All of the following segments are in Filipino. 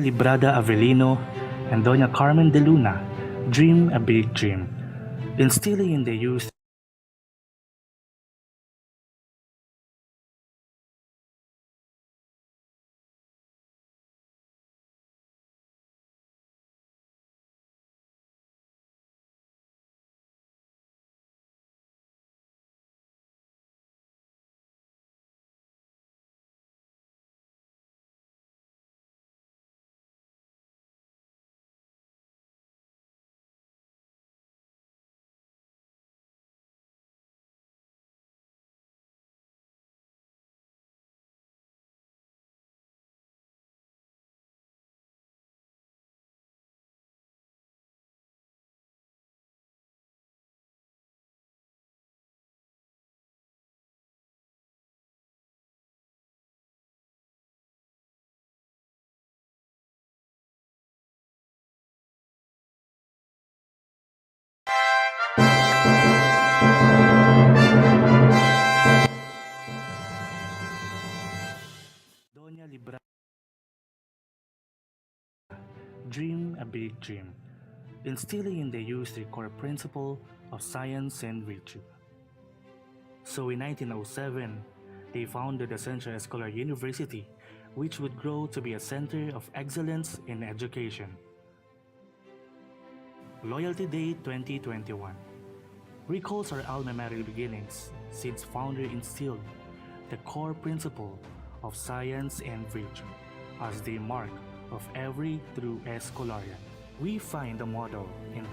Librada Avelino and Doña Carmen de Luna dream a big dream, instilling in the youth Doña Librada dream a big dream, instilling in the youth the core principle of science and virtue. So in 1907, they founded the Central Escolar University, which would grow to be a center of excellence in education. Loyalty Day 2021 recalls our alma mater beginnings, since founder instilled the core principle of science and virtue as the mark of every true Escolarian. We find the model in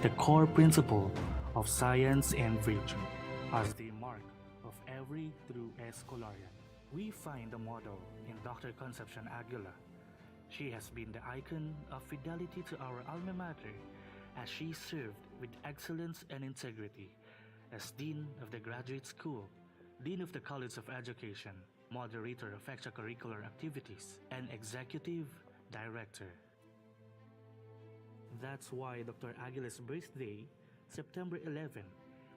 the core principle of science and virtue as the mark of every true Escolarian. We find the model in Dr. Concepcion Aguila. She has been the icon of fidelity to our alma mater as she served with excellence and integrity as Dean of the Graduate School, Dean of the College of Education, Moderator of Extracurricular Activities, and Executive Director. That's why Dr. Aguila's birthday, September 11,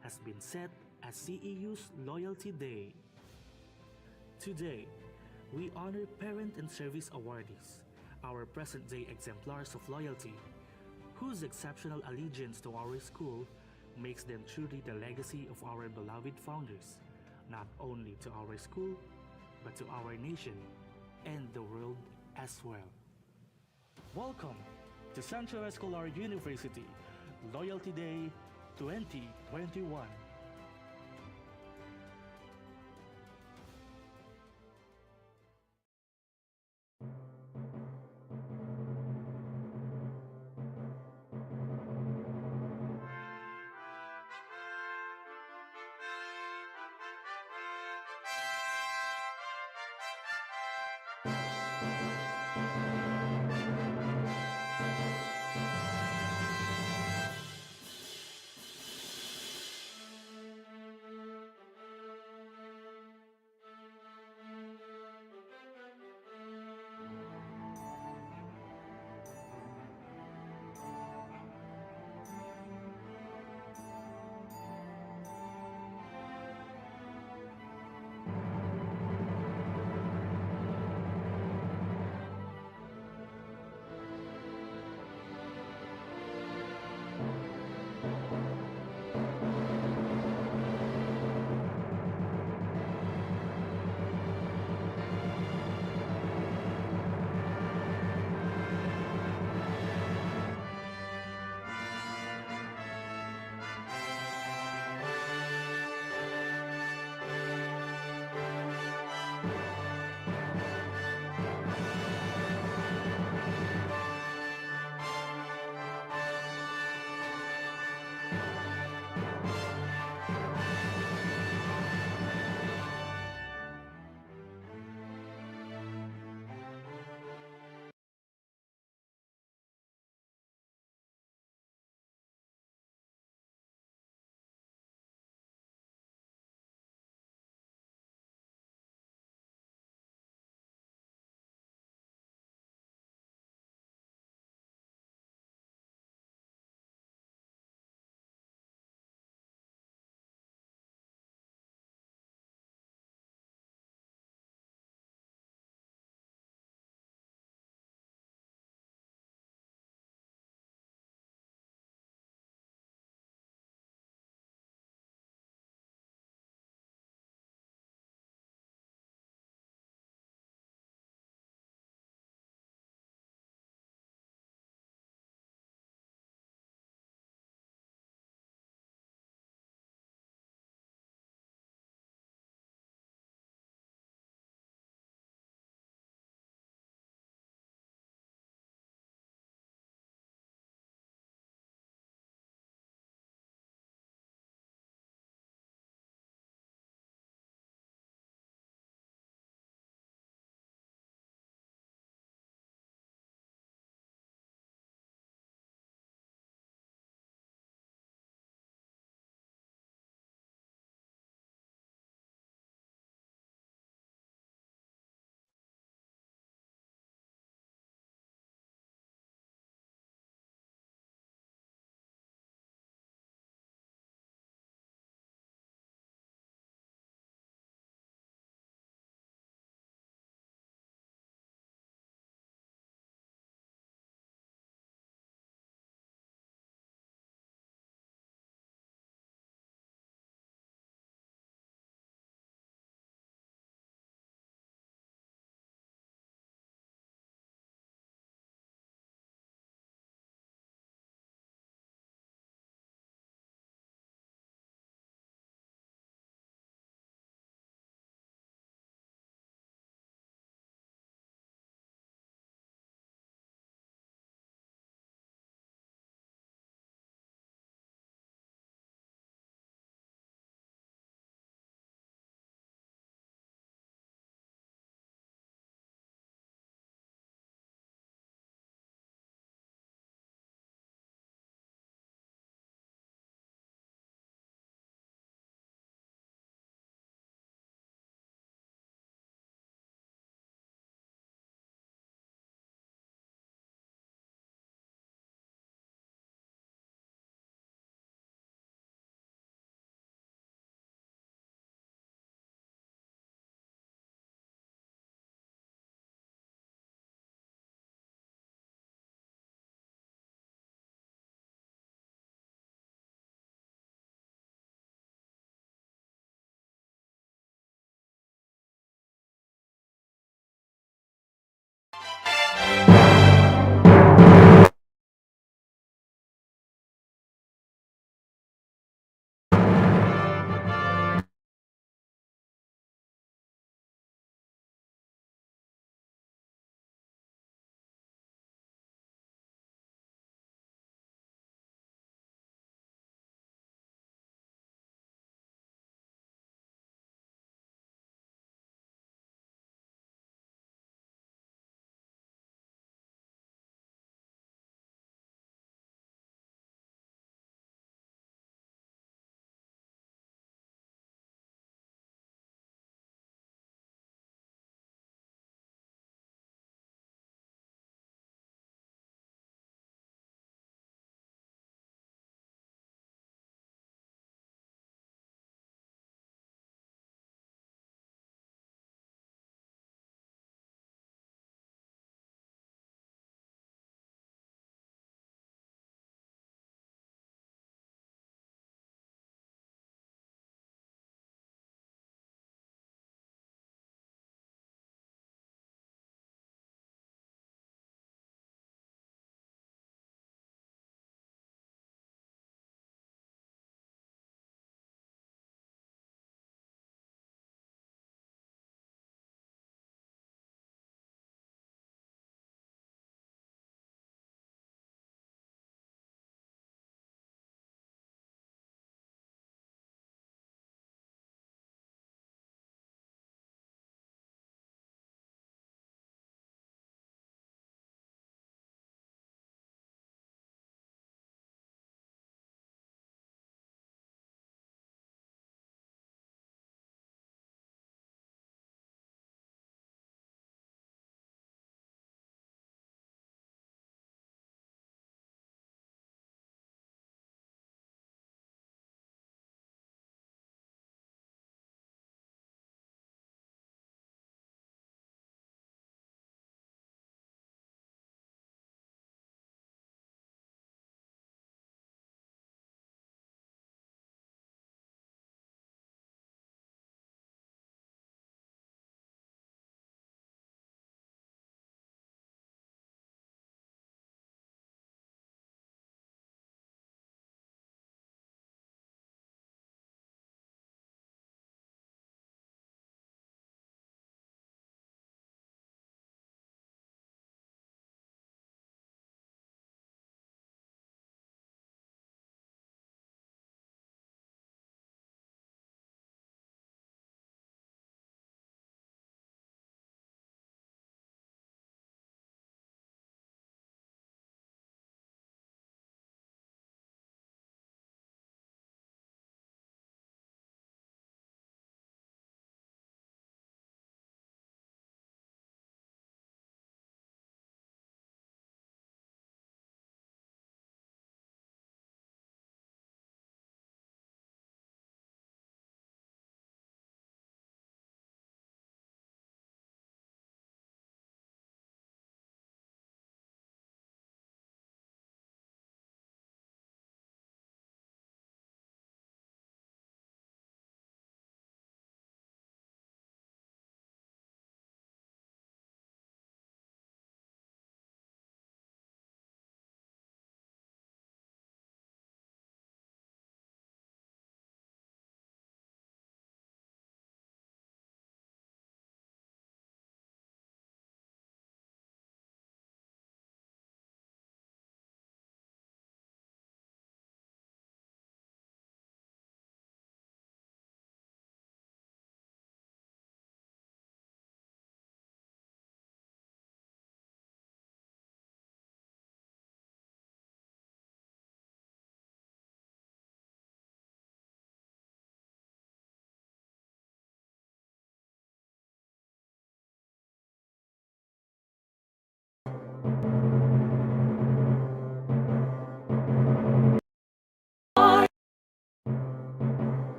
has been set as CEU's Loyalty Day. Today, we honor Parent and Service Awardees, our present-day exemplars of loyalty, whose exceptional allegiance to our school makes them truly the legacy of our beloved founders, not only to our school, but to our nation and the world as well. Welcome to Central Escolar University Loyalty Day 2021.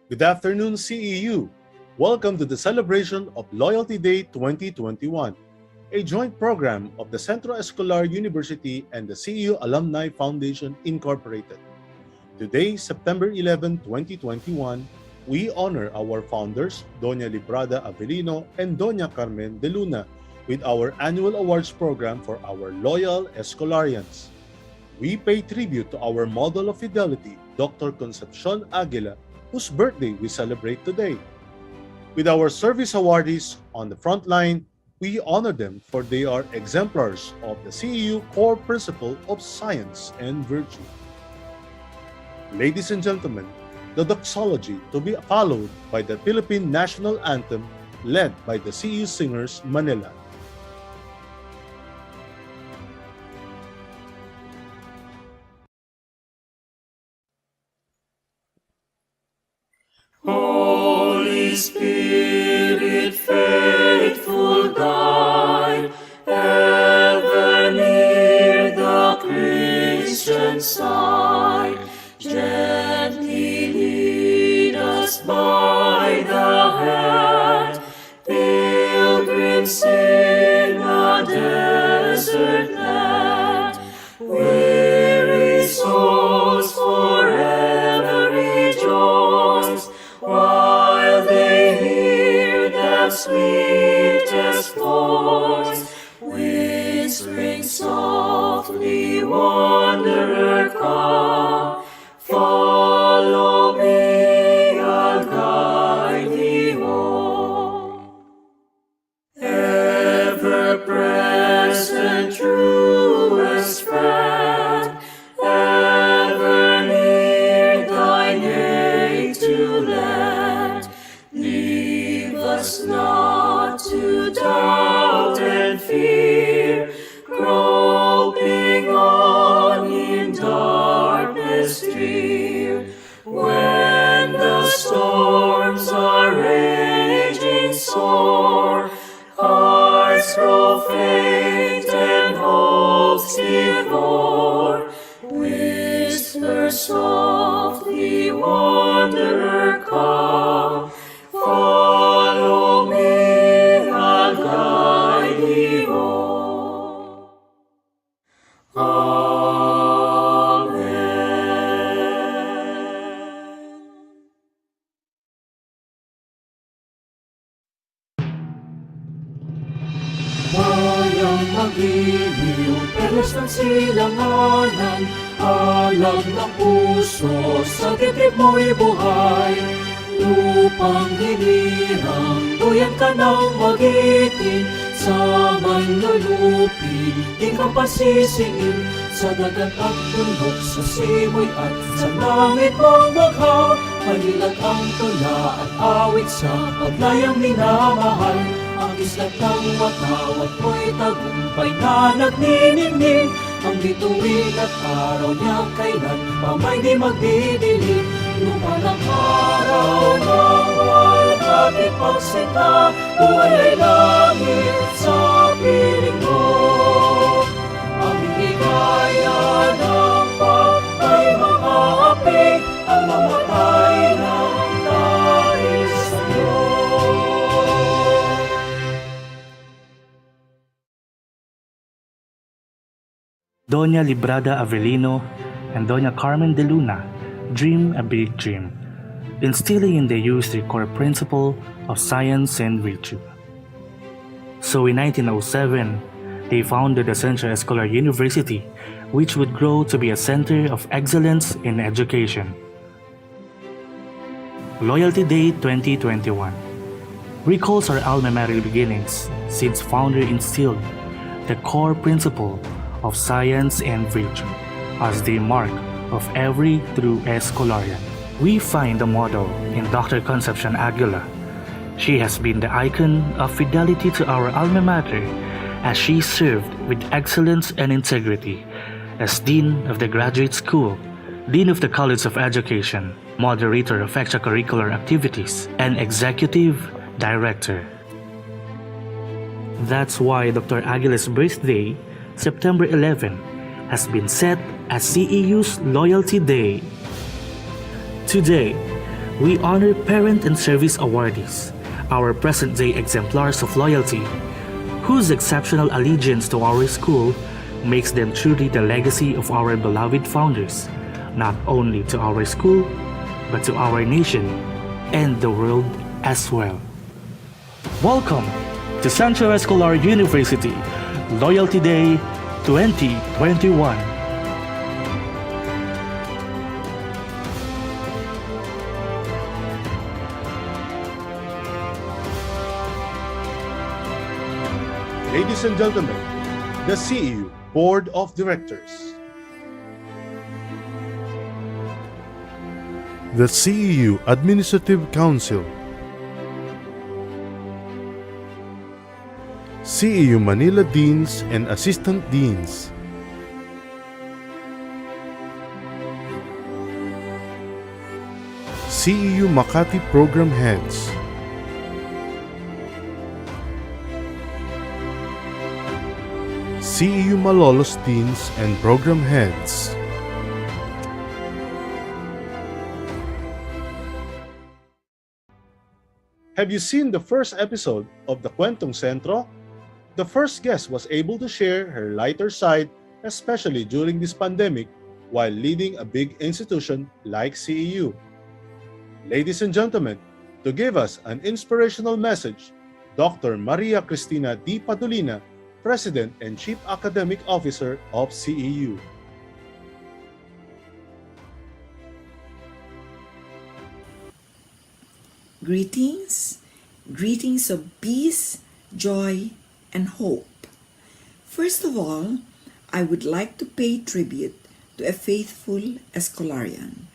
Good afternoon, CEU. Welcome to the celebration of Loyalty Day 2021, a joint program of the Centro Escolar University and the CEU Alumni Foundation Incorporated. Today, September 11, 2021, we honor our founders, Doña Librada Avelino and Doña Carmen de Luna, with our annual awards program for our loyal Escolarians. We pay tribute to our model of fidelity, Dr. Concepcion Aguila, whose birthday we celebrate today. With our service awardees on the front line, we honor them for they are exemplars of the CEU core principle of science and virtue. Ladies and gentlemen, the doxology to be followed by the Philippine National Anthem led by the CEU Singers Manila. Holy Spirit, faithful guide, ever near the Christian side, gently lead us by the hand, pilgrims in a desert land, weary souls forever rejoice, while they hear that sweetest voice, whispering softly, wanderer, come, follow me, I'll guide thee home. Ever present, truest friend, ever near thine aid to lend, leave us not to doubt and fear, groping on in darkness drear, when the storms are raging sore, hearts grow faint and hopes give o'er, whisper softly, wanderer, come, follow me, I'll guide thee home. Amen. magiliw, perlas ng silanganan, alag ng puso, sa titrip mo'y buhay. Lupang hinirang, duyan ka ng magiting, sa manlulupi, di ka pasisingin, sa dagat at bundok, sa simoy at sa langit mong bagha. Malilat ang tula at awit sa paglayang minamahal. Ang islat ng watawat mo'y tagumpay na nagniningning. Ang bituin at araw niya kailan pa may di magdidilim. Lupa ng araw ng walhati pagsinta, buhay ay langit sa piling mo. Ang higaya ng pagkay mga api, ang mamatay ng dahil sa'yo. Doña Librada Avelino and Doña Carmen de Luna dream a big dream, instilling in their youth the core principle of science and virtue. So in 1907, they founded the Central Escolar University, which would grow to be a center of excellence in education. Loyalty Day 2021 recalls our alma mater beginnings, since founder instilled the core principle of science and virtue as the mark of every true Escolarian. We find the model in Dr. Concepcion Aguila. She has been the icon of fidelity to our alma mater as she served with excellence and integrity as Dean of the Graduate School, Dean of the College of Education, Moderator of Extracurricular Activities, and Executive Director. That's why Dr. Aguila's birthday, September 11, has been set as CEU's Loyalty Day. Today, we honor parent and service awardees, our present-day exemplars of loyalty, whose exceptional allegiance to our school makes them truly the legacy of our beloved founders, not only to our school, but to our nation and the world as well. Welcome to Central Escolar University Loyalty Day 2021. Ladies and gentlemen, the CEU Board of Directors. The CEU Administrative Council. CEU Manila Deans and Assistant Deans. CEU Makati Program Heads. CEU Malolos Deans and Program Heads. Have you seen the first episode of the Kwentong Sentro? The first guest was able to share her lighter side, especially during this pandemic, while leading a big institution like CEU. Ladies and gentlemen, to give us an inspirational message, Dr. Maria Cristina D. Padulina, President and Chief Academic Officer of CEU. Greetings of peace, joy, and hope. First of all, I would like to pay tribute to a faithful Escolarian,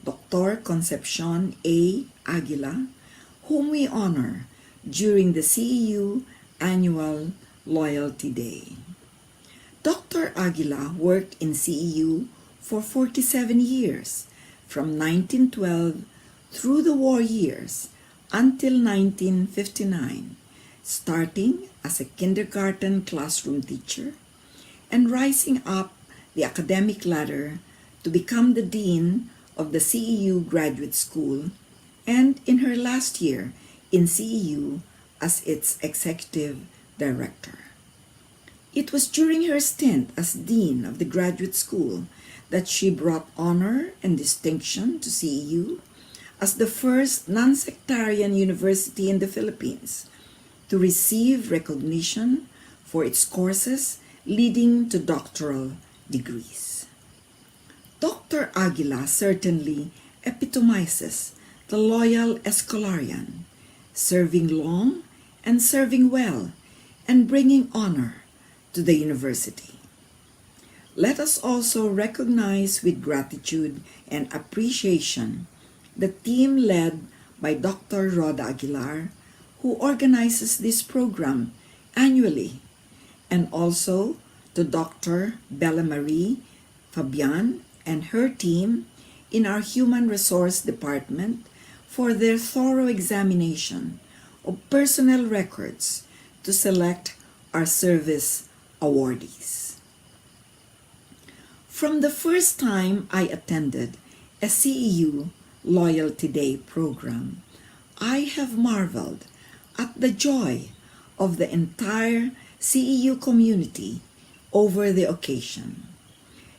Dr. Concepcion A. Aguila, whom we honor during the CEU Annual Loyalty Day. Dr. Aguila worked in CEU for 47 years, from 1912 through the war years until 1959, starting as a kindergarten classroom teacher and rising up the academic ladder to become the Dean of the CEU Graduate School, and in her last year in CEU as its Executive Director. It was during her stint as Dean of the Graduate School that she brought honor and distinction to CEU as the first non-sectarian university in the Philippines to receive recognition for its courses leading to doctoral degrees. Dr. Aguila certainly epitomizes the loyal Escolarian, serving long and serving well and bringing honor to the university. Let us also recognize with gratitude and appreciation the team led by Dr. Rhoda Aguilar, who organizes this program annually, and also to Dr. Bella Marie Fabian and her team in our Human Resource Department for their thorough examination of personnel records to select our service awardees. From the first time I attended a CEU Loyalty Day program, I have marveled at the joy of the entire CEU community over the occasion.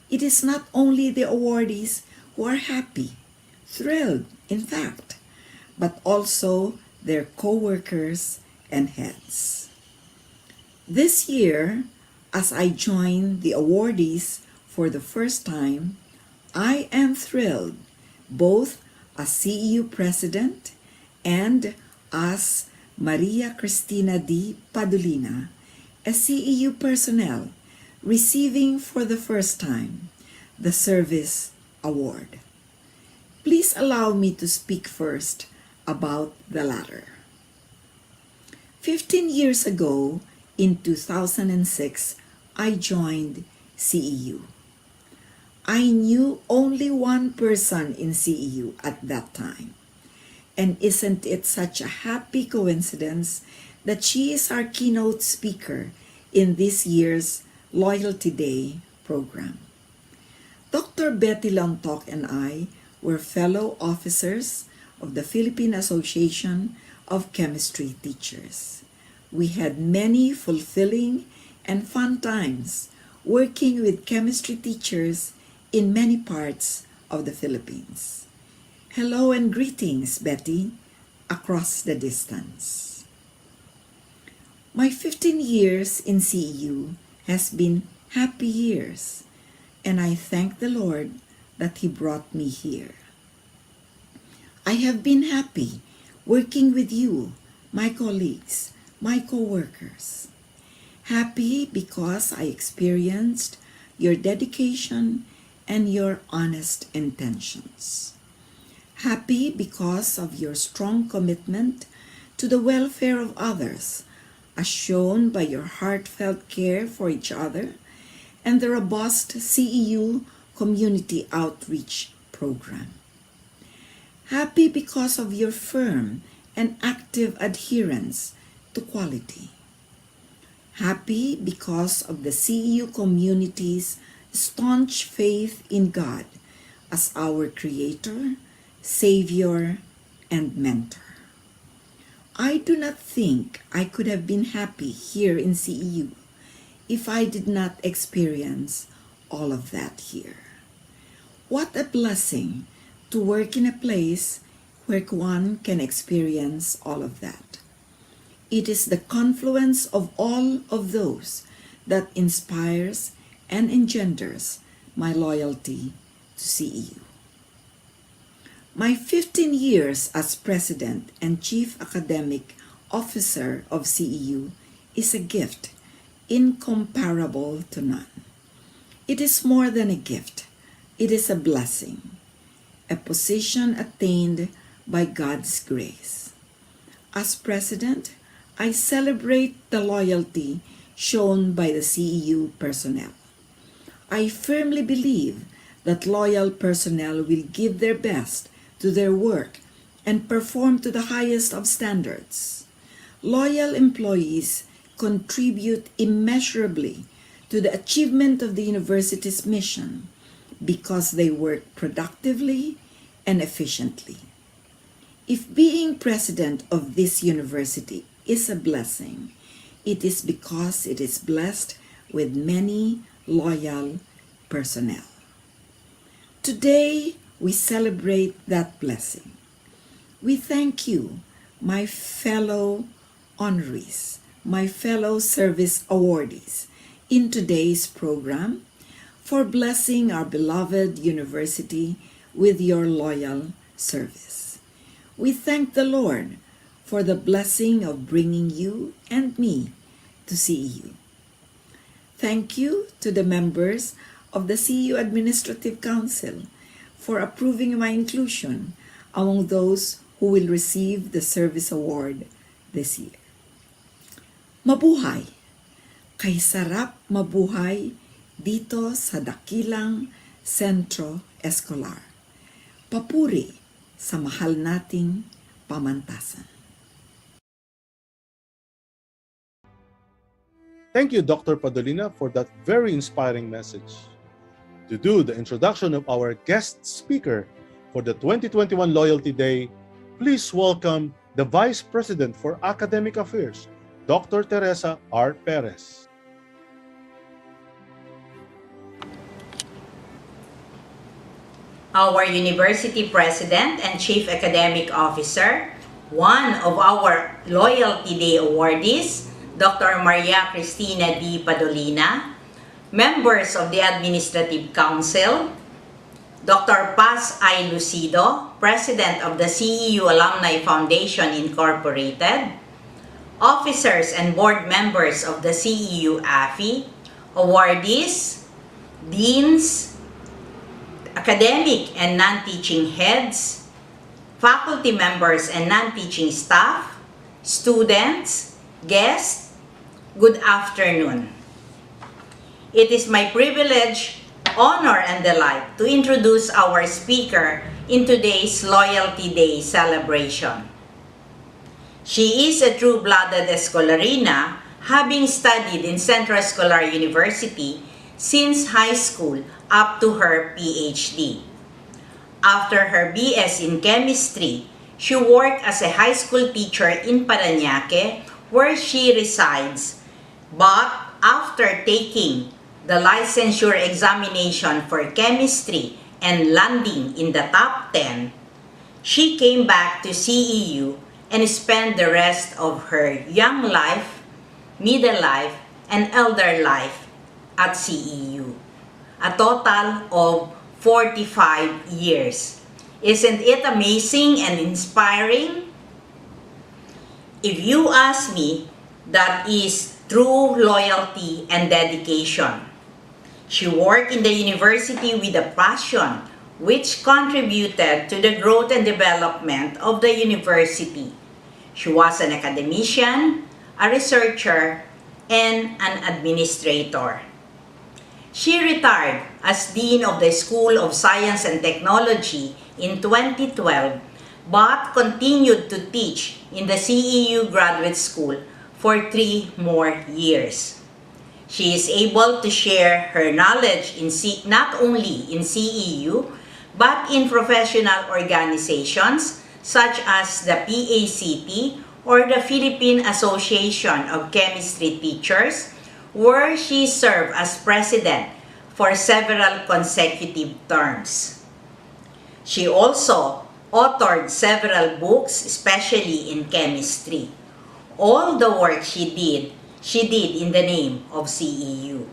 It is not only the awardees who are happy, thrilled, in fact, but also their co-workers and heads. This year, as I join the awardees for the first time, I am thrilled both as CEU President and as Maria Cristina D. Padulina, a CEU personnel receiving for the first time the Service Award. Please allow me to speak first about the latter. 15 years ago, in 2006, I joined CEU. I knew only one person in CEU at that time. And isn't it such a happy coincidence that she is our keynote speaker in this year's Loyalty Day program? Dr. Betty Lontok and I were fellow officers of the Philippine Association of Chemistry Teachers. We had many fulfilling and fun times working with chemistry teachers in many parts of the Philippines. Hello and greetings, Betty, across the distance. My 15 years in CEU has been happy years, and I thank the Lord that He brought me here. I have been happy working with you, my colleagues, my co-workers. Happy because I experienced your dedication and your honest intentions. Happy because of your strong commitment to the welfare of others, as shown by your heartfelt care for each other and the robust CEU Community Outreach Program. Happy because of your firm and active adherence to quality. Happy because of the CEU community's staunch faith in God as our Creator, Savior, and Mentor. I do not think I could have been happy here in CEU if I did not experience all of that here. What a blessing to work in a place where one can experience all of that. It is the confluence of all of those that inspires and engenders my loyalty to CEU. My 15 years as President and Chief Academic Officer of CEU is a gift incomparable to none. It is more than a gift. It is a blessing, a position attained by God's grace. As President, I celebrate the loyalty shown by the CEU personnel. I firmly believe that loyal personnel will give their best to their work and perform to the highest of standards. Loyal employees contribute immeasurably to the achievement of the university's mission because they work productively and efficiently. If being president of this university is a blessing, it is because it is blessed with many loyal personnel. Today, we celebrate that blessing. We thank you, my fellow honorees, my fellow service awardees in today's program for blessing our beloved university with your loyal service. We thank the Lord for the blessing of bringing you and me to CEU. Thank you to the members of the CEU Administrative Council for approving my inclusion among those who will receive the Service Award this year. Mabuhay! Kay sarap mabuhay dito sa dakilang Sentro Escolar. Papuri sa mahal nating pamantasan. Thank you, Dr. Padolina, for that very inspiring message. To do the introduction of our guest speaker for the 2021 Loyalty Day, please welcome the Vice President for Academic Affairs, Dr. Teresa R. Perez. Our University President and Chief Academic Officer, one of our Loyalty Day awardees, Dr. Maria Cristina D. Padolina, members of the Administrative Council, Dr. Paz I. Lucido, President of the CEU Alumni Foundation Incorporated, officers and board members of the CEU AFI, awardees, deans, academic and non-teaching heads, faculty members and non-teaching staff, students, guests, good afternoon. It is my privilege, honor, and delight to introduce our speaker in today's Loyalty Day celebration. She is a true-blooded Escolarina, having studied in Central Escolar University since high school up to her PhD. After her BS in Chemistry, she worked as a high school teacher in Parañaque, where she resides. But after taking the licensure examination for chemistry and landing in the top 10, she came back to CEU and spent the rest of her young life, middle life, and elder life at CEU. A total of 45 years. Isn't it amazing and inspiring? If you ask me, that is true loyalty and dedication. She worked in the university with a passion which contributed to the growth and development of the university. She was an academician, a researcher, and an administrator. She retired as Dean of the School of Science and Technology in 2012, but continued to teach in the CEU Graduate School for 3 more years. She is able to share her knowledge not only in CEU, but in professional organizations such as the PACT or the Philippine Association of Chemistry Teachers, where she served as president for several consecutive terms. She also authored several books, especially in chemistry. All the work she did in the name of CEU.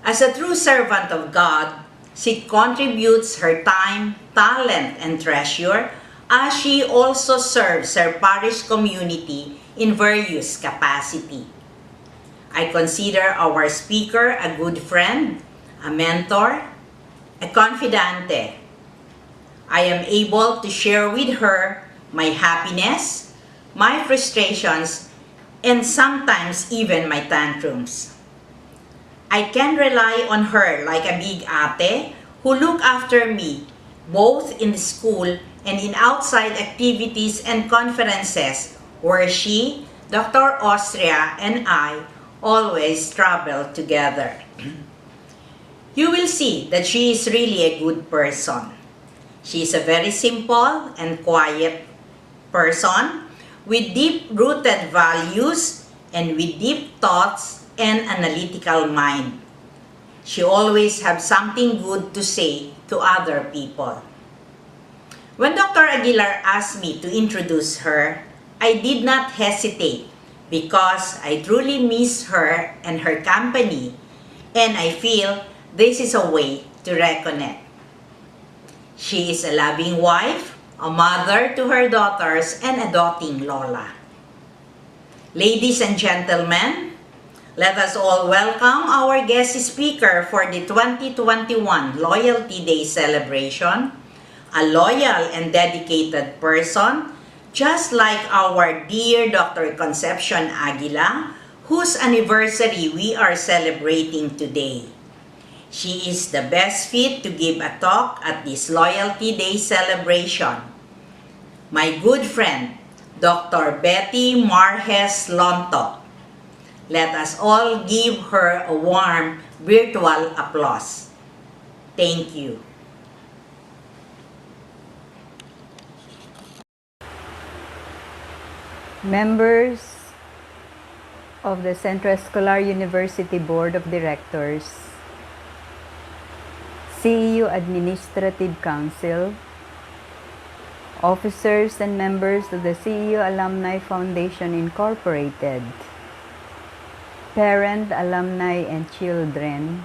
As a true servant of God, she contributes her time, talent, and treasure as she also serves her parish community in various capacity. I consider our speaker a good friend, a mentor, a confidante. I am able to share with her my happiness, my frustrations, and sometimes even my tantrums. I can rely on her like a big ate who look after me both in the school and in outside activities and conferences where she, Dr. Austria, and I always travel together. You will see that she is really a good person. She is a very simple and quiet person with deep-rooted values and with deep thoughts and analytical mind. She always has something good to say to other people. When Dr. Aguilar asked me to introduce her, I did not hesitate because I truly miss her and her company, and I feel this is a way to reconnect. She is a loving wife, a mother to her daughters, and a doting Lola. Ladies and gentlemen, let us all welcome our guest speaker for the 2021 Loyalty Day celebration, a loyal and dedicated person, just like our dear Dr. Concepcion Aguila, whose anniversary we are celebrating today. She is the best fit to give a talk at this Loyalty Day celebration. My good friend, Dr. Betty Marjes Lonto. Let us all give her a warm virtual applause. Thank you. Members of the Centro Escolar University Board of Directors, CEU Administrative Council, officers and members of the CEU Alumni Foundation Incorporated, parent, alumni, and children,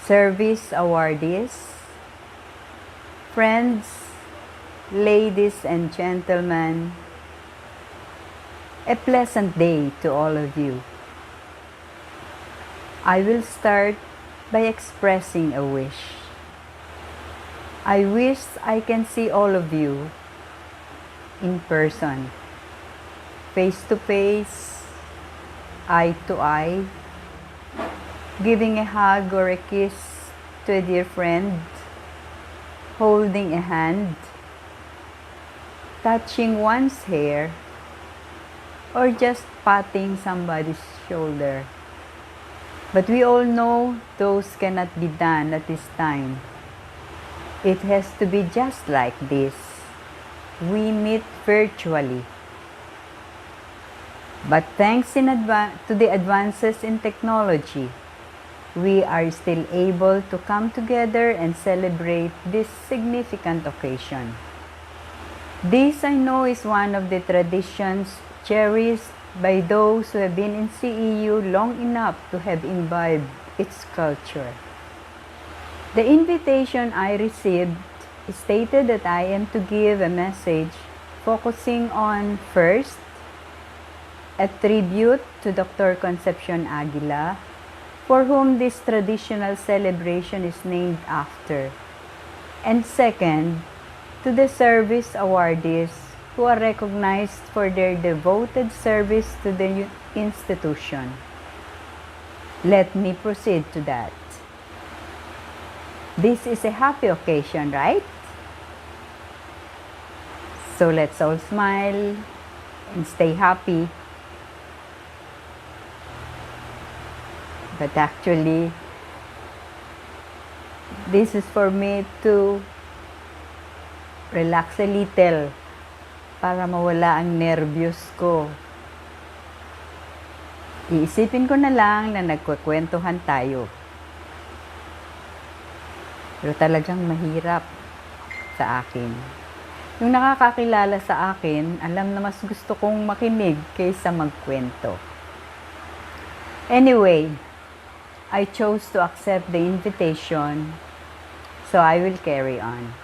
service awardees, friends, ladies and gentlemen, a pleasant day to all of you. I will start by expressing a wish. I wish I can see all of you in person, face to face, eye to eye, giving a hug or a kiss to a dear friend, holding a hand, touching one's hair, or just patting somebody's shoulder. But we all know those cannot be done at this time. It has to be just like this. We meet virtually. But thanks to the advances in technology, we are still able to come together and celebrate this significant occasion. This, I know, is one of the traditions cherished by those who have been in CEU long enough to have imbibed its culture. The invitation I received stated that I am to give a message focusing on, first, a tribute to Dr. Concepcion Aguila, for whom this traditional celebration is named after, and second, to the service awardees who are recognized for their devoted service to the institution. Let me proceed to that. This is a happy occasion, right? So let's all smile and stay happy. But actually, this is for me to relax a little para mawala ang nervyos ko. Iisipin ko na lang na nagkukwentuhan tayo. Pero talagang mahirap sa akin. Yung nakakakilala sa akin, alam na mas gusto kong makinig kaysa magkwento. Anyway, I chose to accept the invitation, so I will carry on.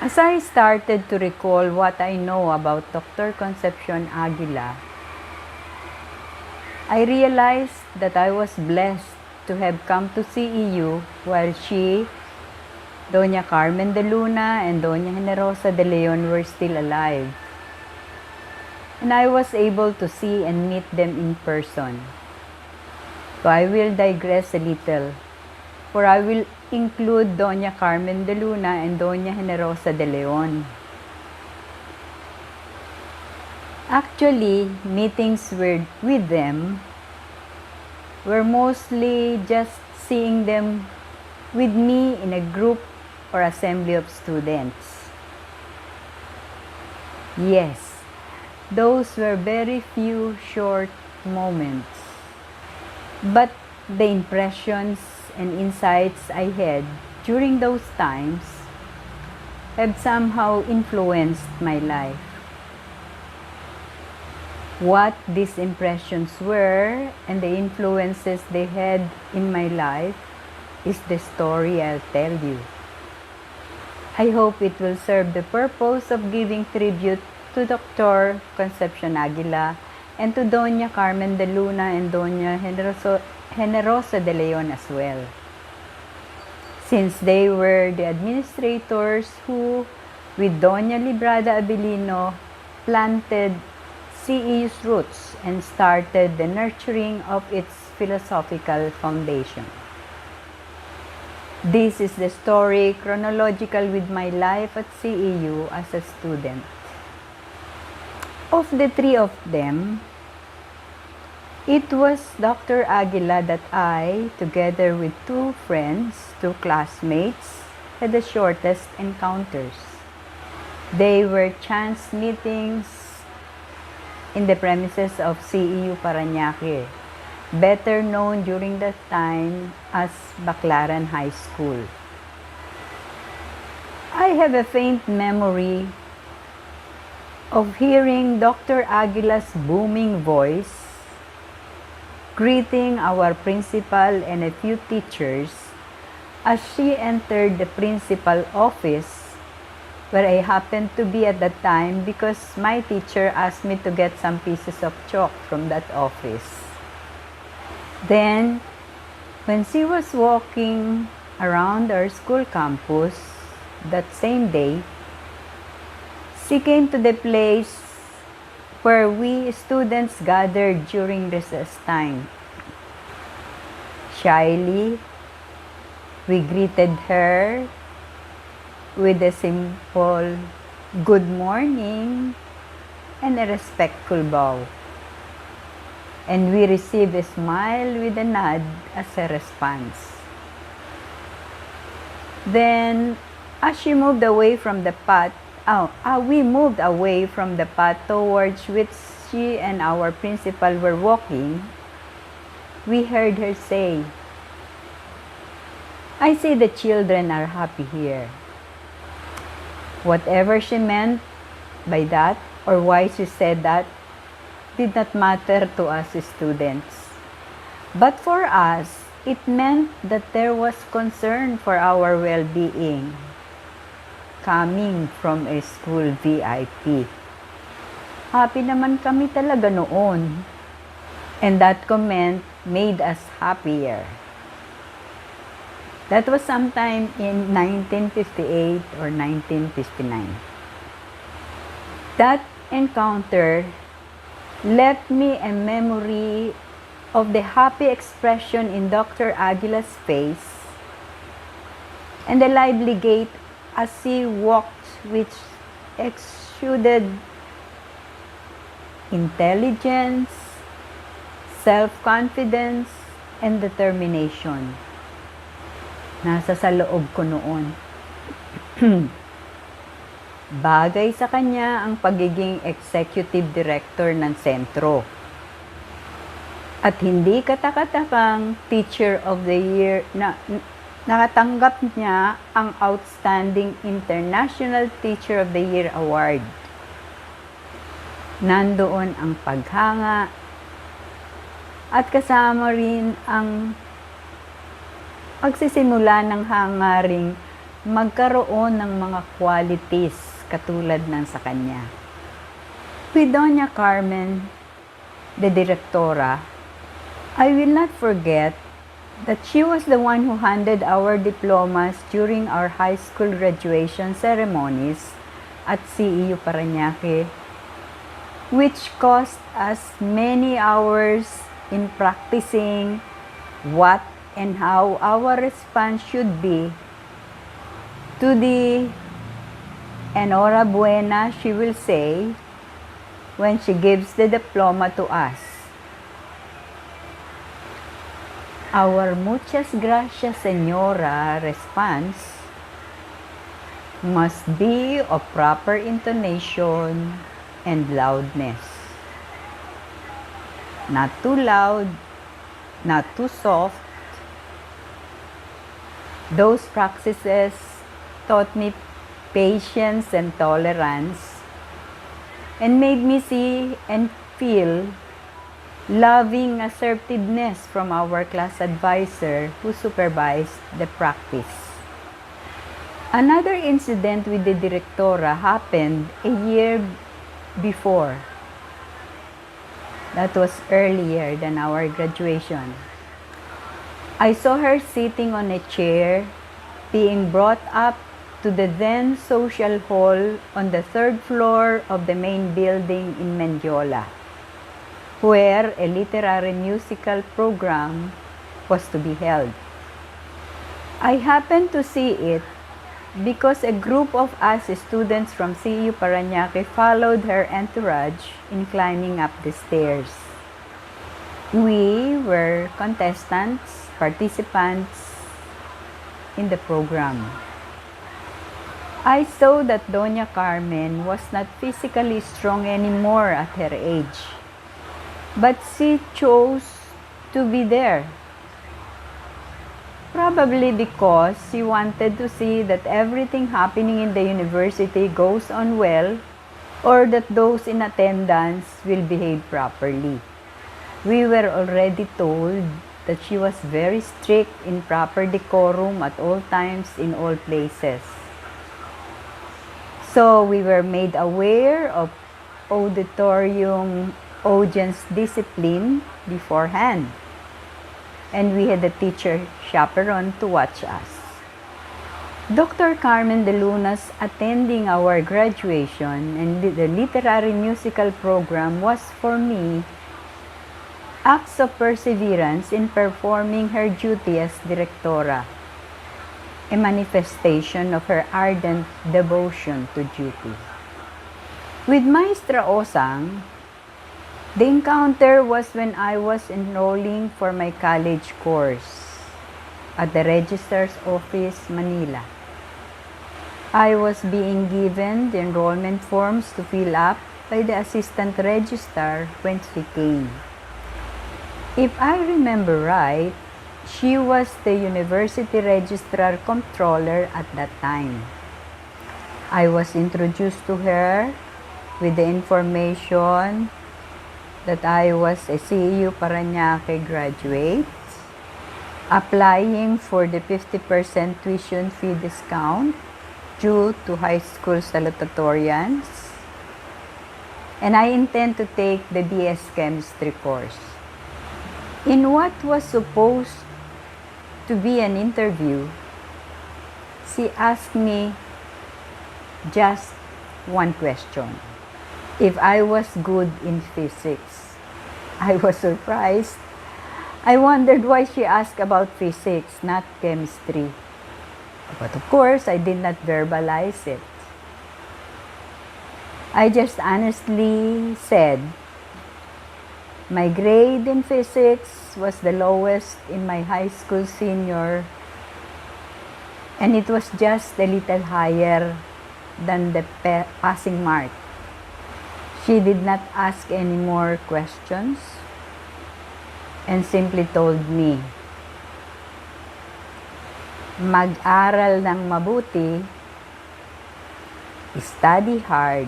As I started to recall what I know about Dr. Concepcion Aguila, I realized that I was blessed to have come to CEU while she, Doña Carmen de Luna, and Doña Generosa de Leon were still alive. And I was able to see and meet them in person. So I will digress a little, for I will include Doña Carmen de Luna and Doña Generosa de Leon. Actually, meetings with them were mostly just seeing them with me in a group or assembly of students. Yes, those were very few short moments. But the impressions and insights I had during those times have somehow influenced my life. What these impressions were and the influences they had in my life is the story I'll tell you. I hope it will serve the purpose of giving tribute to Dr. Concepcion Aguila and to Doña Carmen de Luna and Doña Generosa de Leon as well, since they were the administrators who, with Doña Librada Abilino, planted CEU's roots and started the nurturing of its philosophical foundation. This is the story chronological with my life at CEU as a student. Of the three of them, it was Dr. Aguila that I, together with two friends, two classmates, had the shortest encounters. They were chance meetings in the premises of CEU Parañaque, better known during that time as Baclaran High School. I have a faint memory of hearing Dr. Aguila's booming voice greeting our principal and a few teachers as she entered the principal office, where I happened to be at that time because my teacher asked me to get some pieces of chalk from that office. Then, when she was walking around our school campus that same day, she came to the place where we students gathered during recess time. Shyly, we greeted her with a simple good morning and a respectful bow. And we received a smile with a nod as a response. Then, as she moved away from the path, we moved away from the path towards which she and our principal were walking, we heard her say, "I see the children are happy here." Whatever she meant by that or why she said that did not matter to us students. But for us, it meant that there was concern for our well-being coming from a school VIP. Happy naman kami talaga noon. And that comment made us happier. That was sometime in 1958 or 1959. That encounter left me a memory of the happy expression in Dr. Aguila's face and the lively gait as she walked, which exuded intelligence, self-confidence, and determination. Nasa sa loob ko noon. Bagay sa kanya ang pagiging executive director ng sentro. At hindi katakatakang teacher of the year na nakatanggap niya ang Outstanding International Teacher of the Year Award. Nandoon ang paghanga at kasama rin ang pagsisimula ng hangaring magkaroon ng mga qualities katulad ng sa kanya. With Doña Carmen, the directora, I will not forget that she was the one who handed our diplomas during our high school graduation ceremonies at CEU Parañaque, which cost us many hours in practicing what and how our response should be to the enhorabuena she will say when she gives the diploma to us. Our muchas gracias, señora response must be of proper intonation and loudness. Not too loud, not too soft. Those practices taught me patience and tolerance and made me see and feel loving assertiveness from our class advisor who supervised the practice. Another incident with the directora happened a year before. That was earlier than our graduation. I saw her sitting on a chair, being brought up to the then social hall on the third floor of the main building in Mendiola, where a literary musical program was to be held. I happened to see it because a group of us students from CEU Parañaque followed her entourage in climbing up the stairs. We were contestants, participants in the program. I saw that Doña Carmen was not physically strong anymore at her age, but she chose to be there. Probably because she wanted to see that everything happening in the university goes on well, or that those in attendance will behave properly. We were already told that she was very strict in proper decorum at all times in all places. So we were made aware of auditorium audience discipline beforehand. And we had a teacher chaperone to watch us. Dr. Carmen de Luna's attending our graduation and the literary musical program was for me acts of perseverance in performing her duty as directora, a manifestation of her ardent devotion to duty. With Maestra Osang, the encounter was when I was enrolling for my college course at the Registrar's Office, Manila. I was being given the enrollment forms to fill up by the Assistant Registrar when she came. If I remember right, she was the University Registrar Comptroller at that time. I was introduced to her with the information that I was a CEU Parañaque graduate, applying for the 50% tuition fee discount due to high school salutatorians, and I intend to take the BS Chemistry course. In what was supposed to be an interview, she asked me just one question: if I was good in physics. I was surprised. I wondered why she asked about physics, not chemistry. But of course, I did not verbalize it. I just honestly said, my grade in physics was the lowest in my high school senior, and it was just a little higher than the passing mark. She did not ask any more questions and simply told me, mag-aral ng mabuti, study hard.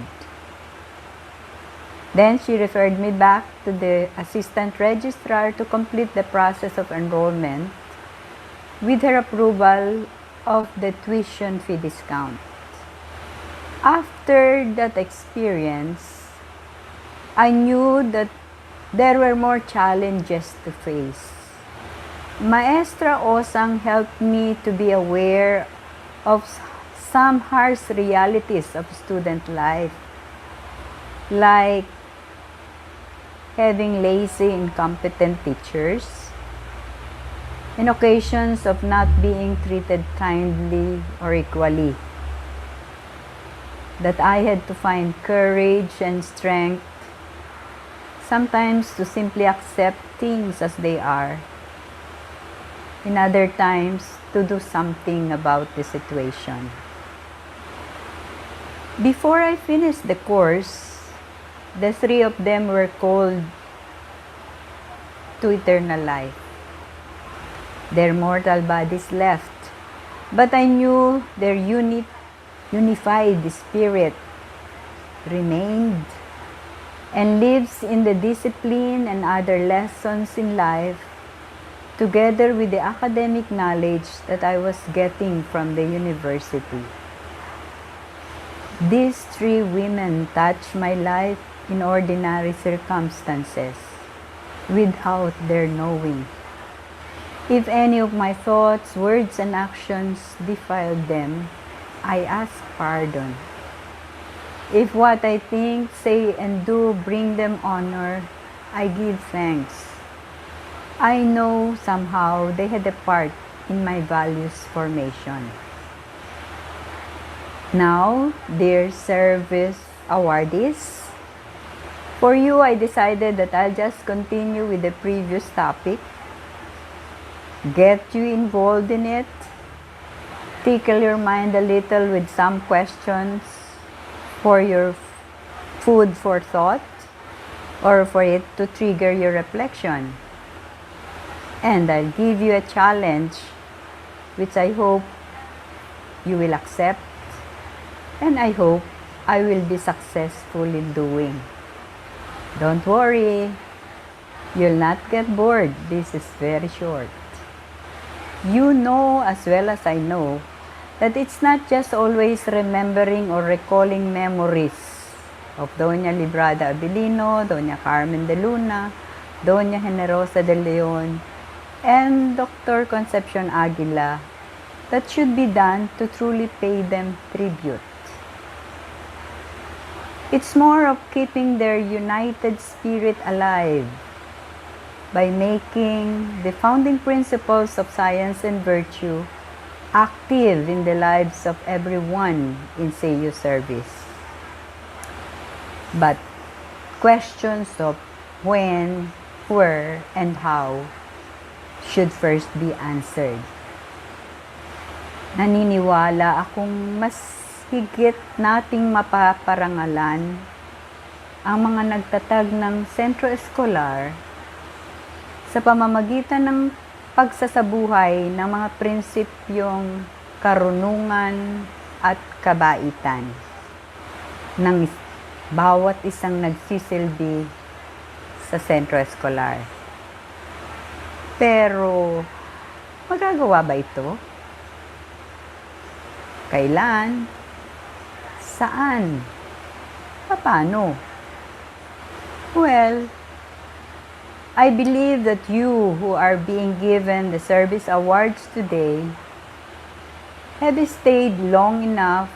Then she referred me back to the assistant registrar to complete the process of enrollment with her approval of the tuition fee discount. After that experience, I knew that there were more challenges to face. Maestra Osang helped me to be aware of some harsh realities of student life, like having lazy, incompetent teachers, and occasions of not being treated kindly or equally. That I had to find courage and strength sometimes to simply accept things as they are, in other times to do something about the situation. Before I finished the course, the three of them were called to eternal life. Their mortal bodies left, but I knew their unified spirit remained. and lives in the discipline and other lessons in life, together with the academic knowledge that I was getting from the university. These three women touched my life in ordinary circumstances, without their knowing. If any of my thoughts, words, and actions defiled them, I ask pardon. If what I think, say, and do bring them honor, I give thanks. I know somehow they had a part in my values formation. Now, dear service awardees, for you, I decided that I'll just continue with the previous topic, get you involved in it, tickle your mind a little with some questions for your food for thought, or for it to trigger your reflection. And I'll give you a challenge, which I hope you will accept, and I hope I will be successful in doing. Don't worry, you'll not get bored. This is very short. You know as well as I know that it's not just always remembering or recalling memories of Doña Librada Abilino, Doña Carmen de Luna, Doña Generosa de Leon, and Dr. Concepcion Aguila that should be done to truly pay them tribute. It's more of keeping their united spirit alive by making the founding principles of science and virtue active in the lives of everyone in CEU service. But questions of when, where, and how should first be answered. Naniniwala akong mas higit nating mapaparangalan ang mga nagtatag ng sentro eskolar sa pamamagitan ng pagsasabuhay ng mga prinsipyong karunungan at kabaitan ng bawat isang nagsisilbi sa sentro eskolar. Pero, magagawa ba ito? Kailan? Saan? Paano? Well, I believe that you who are being given the service awards today have stayed long enough,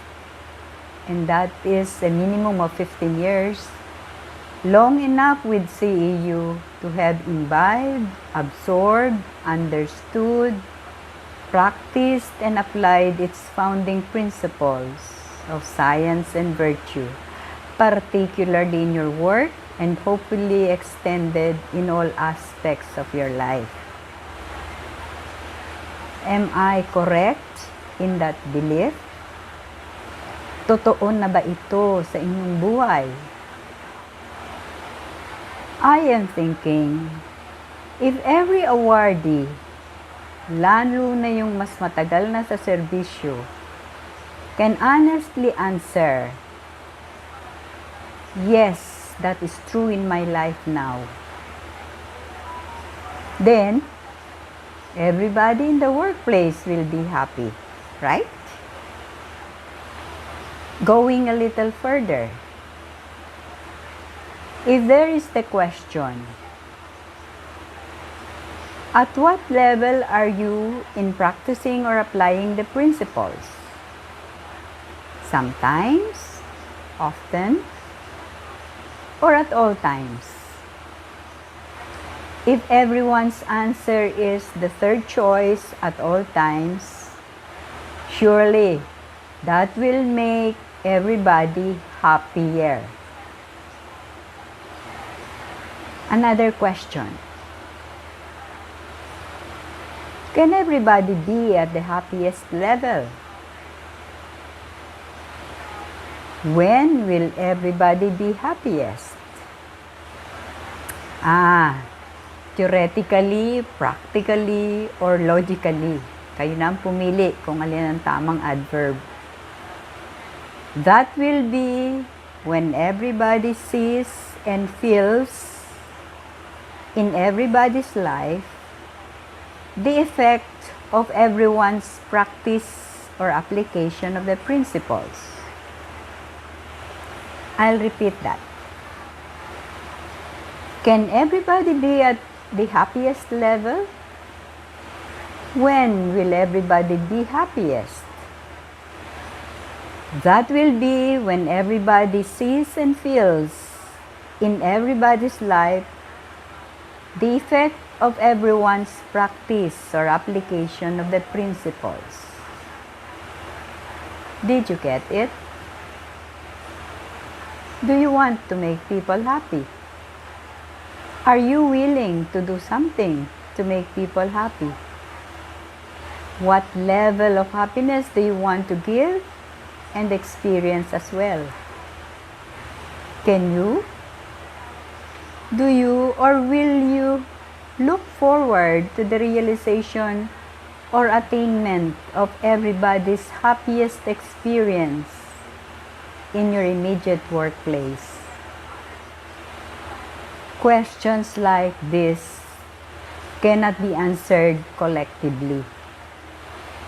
and that is a minimum of 15 years, long enough with CEU to have imbibed, absorbed, understood, practiced, and applied its founding principles of science and virtue, particularly in your work and hopefully extended in all aspects of your life. Am I correct in that belief? Totoo na ba ito sa inyong buhay? I am thinking, if every awardee, lalo na yung mas matagal na sa serbisyo, can honestly answer, yes, that is true in my life now, then everybody in the workplace will be happy, right? Going a little further, if there is the question, at what level are you in practicing or applying the principles? Sometimes, often, or at all times? If everyone's answer is the third choice at all times, surely that will make everybody happier. Another question. Can everybody be at the happiest level? When will everybody be happiest? Theoretically, practically, or logically. Kayo na ang pumili kung alin ang tamang adverb. That will be when everybody sees and feels in everybody's life the effect of everyone's practice or application of the principles. I'll repeat that. Can everybody be at the happiest level? When will everybody be happiest? That will be when everybody sees and feels in everybody's life the effect of everyone's practice or application of the principles. Did you get it? Do you want to make people happy? Are you willing to do something to make people happy? What level of happiness do you want to give and experience as well? Can you? Do you or will you look forward to the realization or attainment of everybody's happiest experience in your immediate workplace? Questions like this cannot be answered collectively.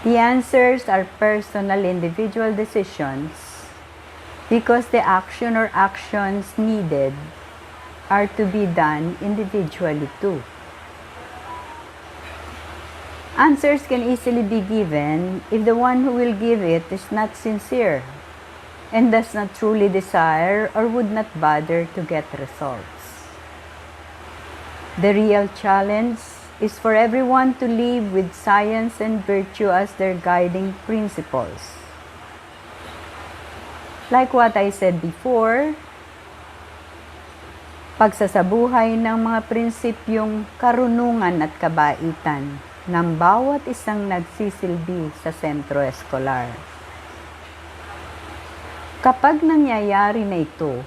The answers are personal individual decisions because the action or actions needed are to be done individually too. Answers can easily be given if the one who will give it is not sincere and does not truly desire or would not bother to get results. The real challenge is for everyone to live with science and virtue as their guiding principles. Like what I said before, pagsasabuhay ng mga prinsipyong karunungan at kabaitan ng bawat isang nagsisilbi sa sentro eskolar. Kapag nangyayari na ito,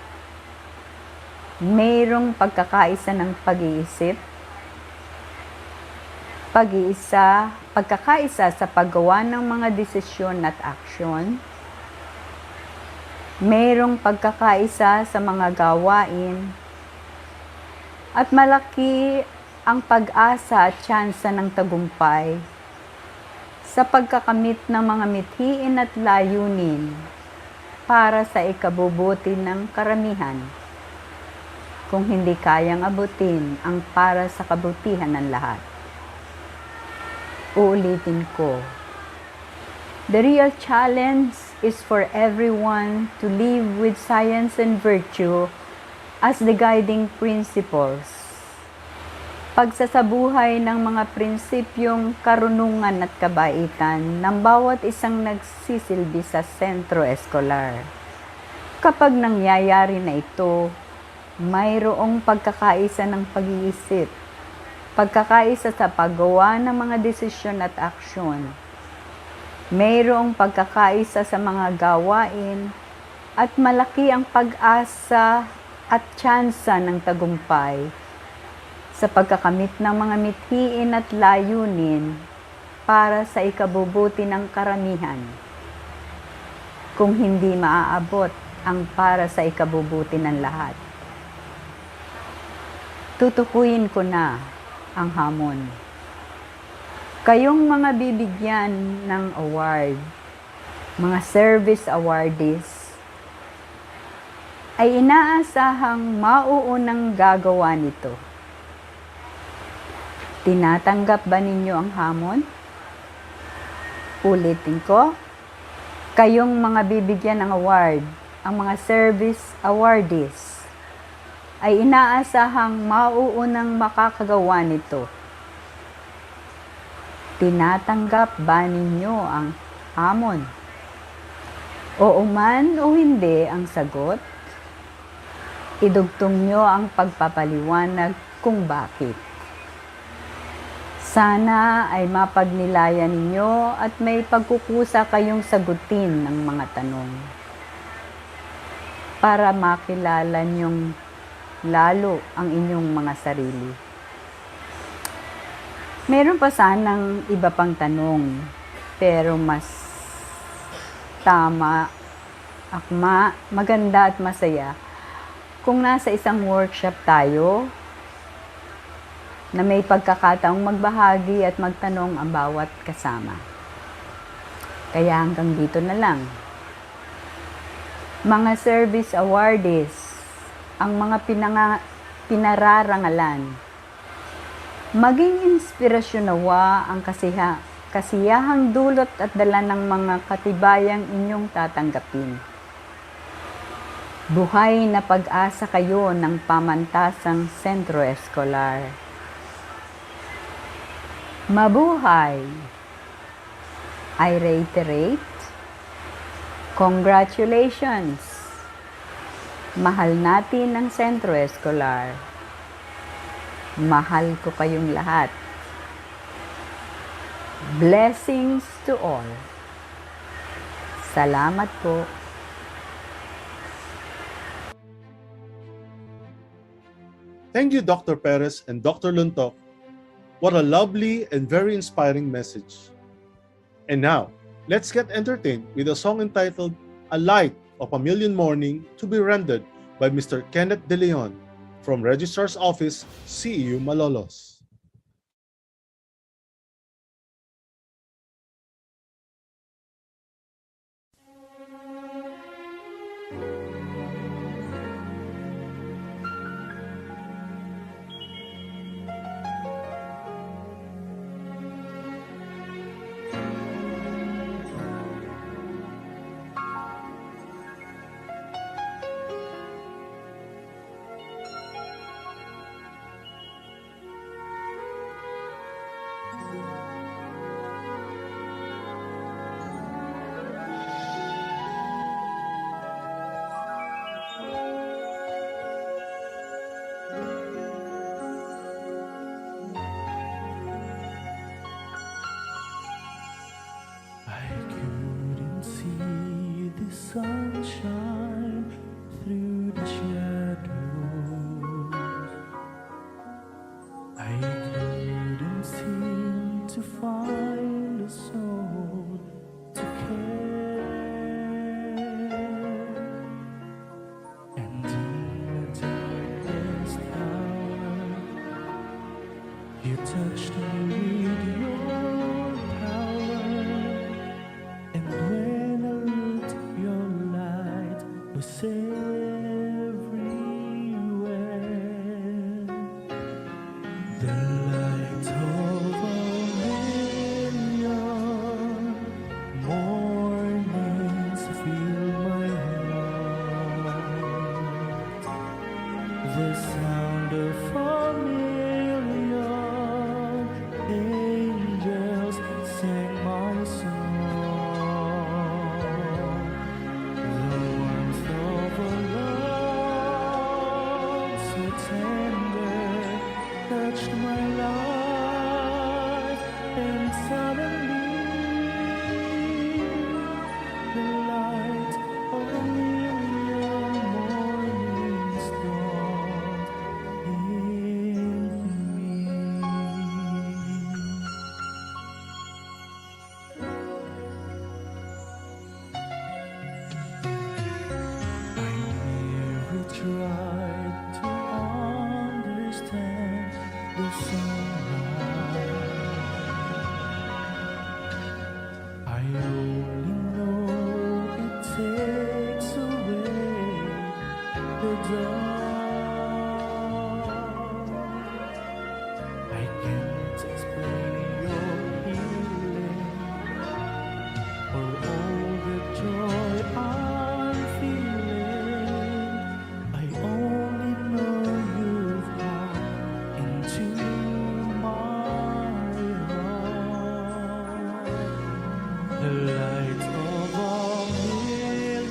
mayroong pagkakaisa ng pag-iisip, pagkakaisa sa paggawa ng mga desisyon at aksyon, mayroong pagkakaisa sa mga gawain, at malaki ang pag-asa at tsansa ng tagumpay sa pagkakamit ng mga mithiin at layunin para sa ikabubuti ng karamihan, kung hindi kayang abutin ang para sa kabutihan ng lahat. Uulitin ko. The real challenge is for everyone to live with science and virtue as the guiding principles. Pagsasabuhay ng mga prinsipyong karunungan at kabaitan ng bawat isang nagsisilbi sa sentro eskolar. Kapag nangyayari na ito, mayroong pagkakaisa ng pag-iisip, pagkakaisa sa paggawa ng mga desisyon at aksyon, mayroong pagkakaisa sa mga gawain, at malaki ang pag-asa at tsansa ng tagumpay sa pagkakamit ng mga mithiin at layunin para sa ikabubuti ng karamihan, kung hindi maaabot ang para sa ikabubuti ng lahat. Tutukuyin ko na ang hamon. Kayong mga bibigyan ng award, mga service awardees, ay inaasahang mauunang gagawa nito. Tinatanggap ba ninyo ang hamon? Ulitin ko, kayong mga bibigyan ng award, ang mga service awardees, ay inaasahang mauunang makakagawa nito. Tinatanggap ba ninyo ang hamon? Oo man o hindi ang sagot, idugtong nyo ang pagpapaliwanag kung bakit. Sana ay mapagnilayan ninyo at may pagkukusa kayong sagutin ng mga tanong para makilala nyong lalo ang inyong mga sarili. Meron pa sanang iba pang tanong, pero mas tama akma, maganda at masaya kung nasa isang workshop tayo na may pagkakataong magbahagi at magtanong ang bawat kasama. Kaya hanggang dito na lang. Mga service awardees, ang mga pinararangalan. Maging inspirasyon nawa ang kasiyahang dulot at dala ng mga katibayang inyong tatanggapin. Buhay na pag-asa kayo ng pamantasang sentro eskolar. Mabuhay! I reiterate, congratulations! Mahal natin ang sentro eskolar. Mahal ko kayong lahat. Blessings to all. Salamat po. Thank you, Dr. Perez and Dr. Luntok. What a lovely and very inspiring message. And now, let's get entertained with a song entitled A Light of a Million Morning to be rendered by Mr. Kenneth De Leon from Registrar's Office, CEU Malolos. I couldn't see the sunshine through the shadows. I couldn't seem to find a soul to care. And in the darkest hour, you touched me with your power. And when I looked, your light was everywhere. The light of a million mornings fill my heart. The sound of a million angels sang my song. The warmth of a love so tender touched my life, and suddenly the light of a million mornings dawned in me. I never tried to understand the sunlight. I only know it takes away the dark. I can't explain your healing or all the joy I'm feeling. I only know you've come into my heart. The light of a million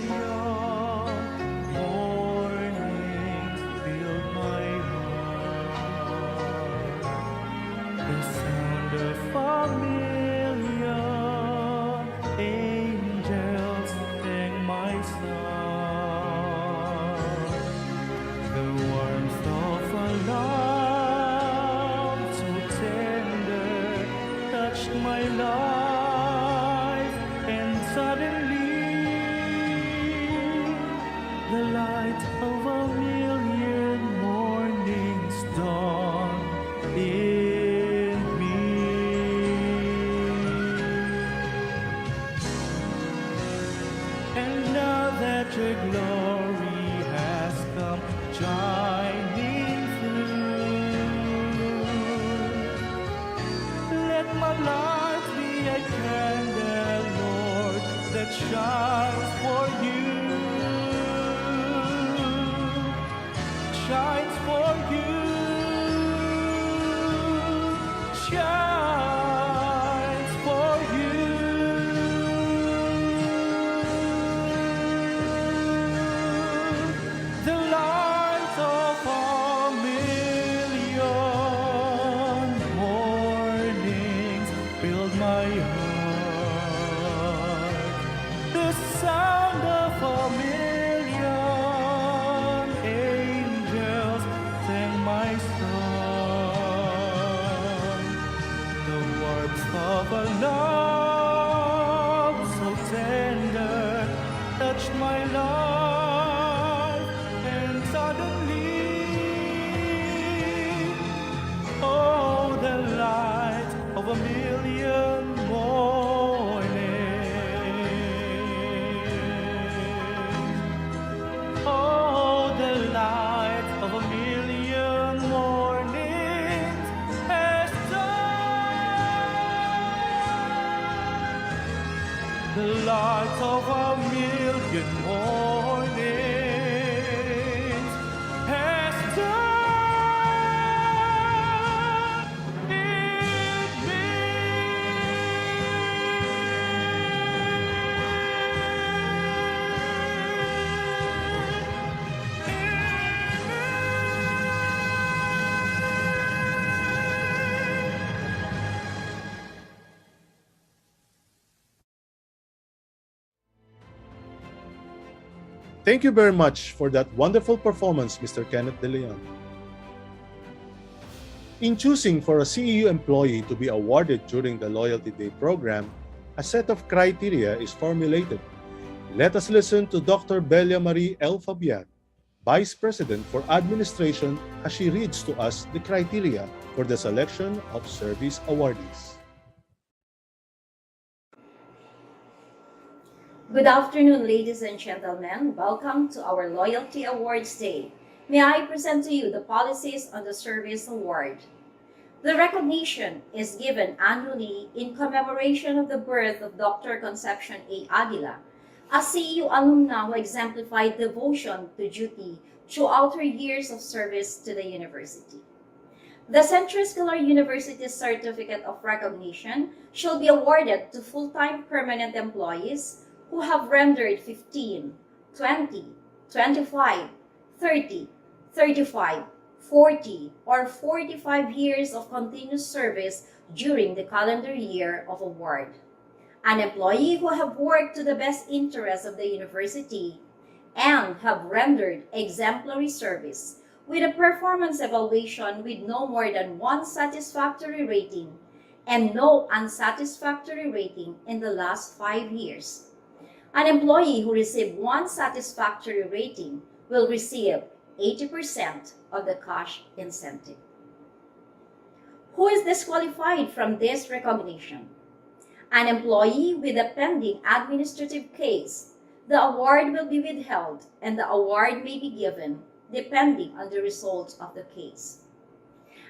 mornings fill my heart. The sound of a million angels sing my song. The warmth of a love so tender touched my life, and suddenly your glory has come shining through. Let my life be a candle, Lord, that shines for you. Shines for you. Shines for you. The light of a million mornings filled my heart. The sound of a million angels sang my song. The warmth of a love so tender touched my life, and suddenly, oh, the light of a million mornings. Oh, the light of a million mornings has dawned. The light of a million mornings has dawned in me. Thank you very much for that wonderful performance, Mr. Kenneth De Leon. In choosing for a CEU employee to be awarded during the Loyalty Day program, a set of criteria is formulated. Let us listen to Dr. Belia Marie L. Fabian, Vice President for Administration, as she reads to us the criteria for the selection of service awardees. Good afternoon, ladies and gentlemen. Welcome to our Loyalty Awards Day. May I present to you the policies on the Service Award. The recognition is given annually in commemoration of the birth of Dr. Concepcion A. Aguila, a CEU alumna who exemplified devotion to duty throughout her years of service to the university. The Centro Escolar University's Certificate of Recognition shall be awarded to full-time permanent employees who have rendered 15, 20, 25, 30, 35, 40, or 45 years of continuous service during the calendar year of award. An employee who have worked to the best interest of the university and have rendered exemplary service with a performance evaluation with no more than one satisfactory rating and no unsatisfactory rating in the last 5 years. An employee who received one satisfactory rating will receive 80% of the cash incentive. Who is disqualified from this recognition? An employee with a pending administrative case. The award will be withheld and the award may be given depending on the results of the case.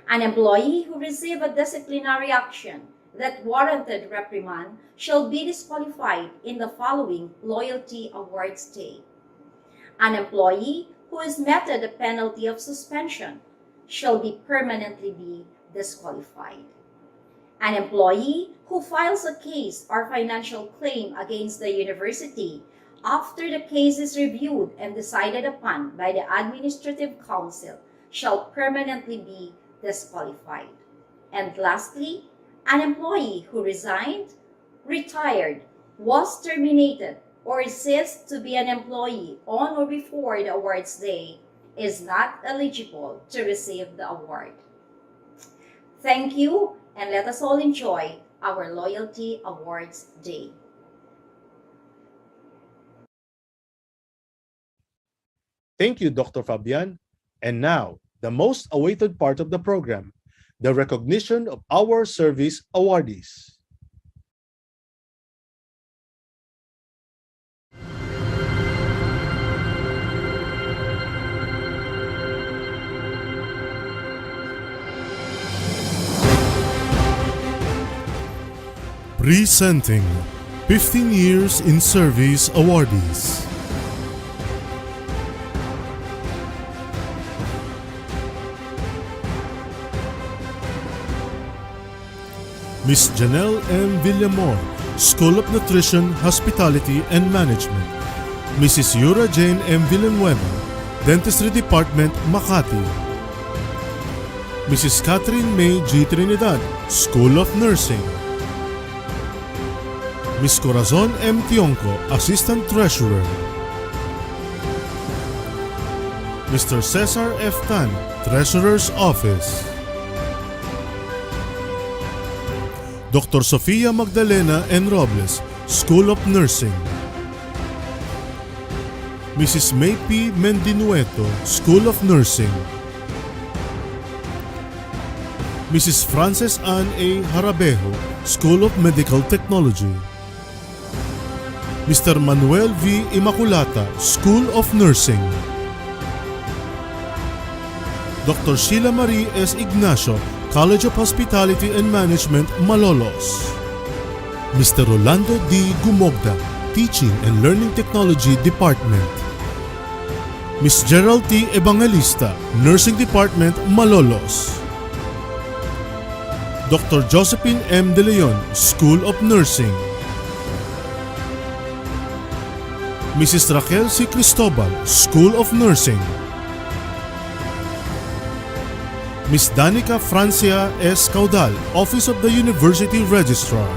An employee who received a disciplinary action that warranted reprimand shall be disqualified in the following Loyalty Awards Day. An employee who is meted the penalty of suspension shall be permanently disqualified. An employee who files a case or financial claim against the university after the case is reviewed and decided upon by the Administrative Council shall permanently be disqualified. And lastly, an employee who resigned, retired, was terminated, or ceased to be an employee on or before the awards day is not eligible to receive the award. Thank you, and let us all enjoy our Loyalty Awards Day. Thank you, Dr. Fabian. And now, the most awaited part of the program, the recognition of our service awardees. Presenting 15 Years in Service awardees. Miss Janelle M. Villamor, School of Nutrition, Hospitality and Management. Mrs. Yura Jane M. Villanueva, Dentistry Department, Makati. Mrs. Catherine May G. Trinidad, School of Nursing. Miss Corazon M. Tionco, Assistant Treasurer. Mr. Cesar F. Tan, Treasurer's Office. Dr. Sofia Magdalena N. Robles, School of Nursing. Mrs. May P. Mendinueto, School of Nursing. Mrs. Frances Ann A. Harabejo, School of Medical Technology. Mr. Manuel V. Immaculata, School of Nursing. Dr. Sheila Marie S. Ignacio, College of Hospitality and Management, Malolos. Mr. Rolando D. Gumogda, Teaching and Learning Technology Department. Ms. Gerald T. Evangelista, Nursing Department, Malolos. Dr. Josephine M. De Leon, School of Nursing. Mrs. Raquel C. Cristobal, School of Nursing. Ms. Danica Francia S. Caudal, Office of the University Registrar.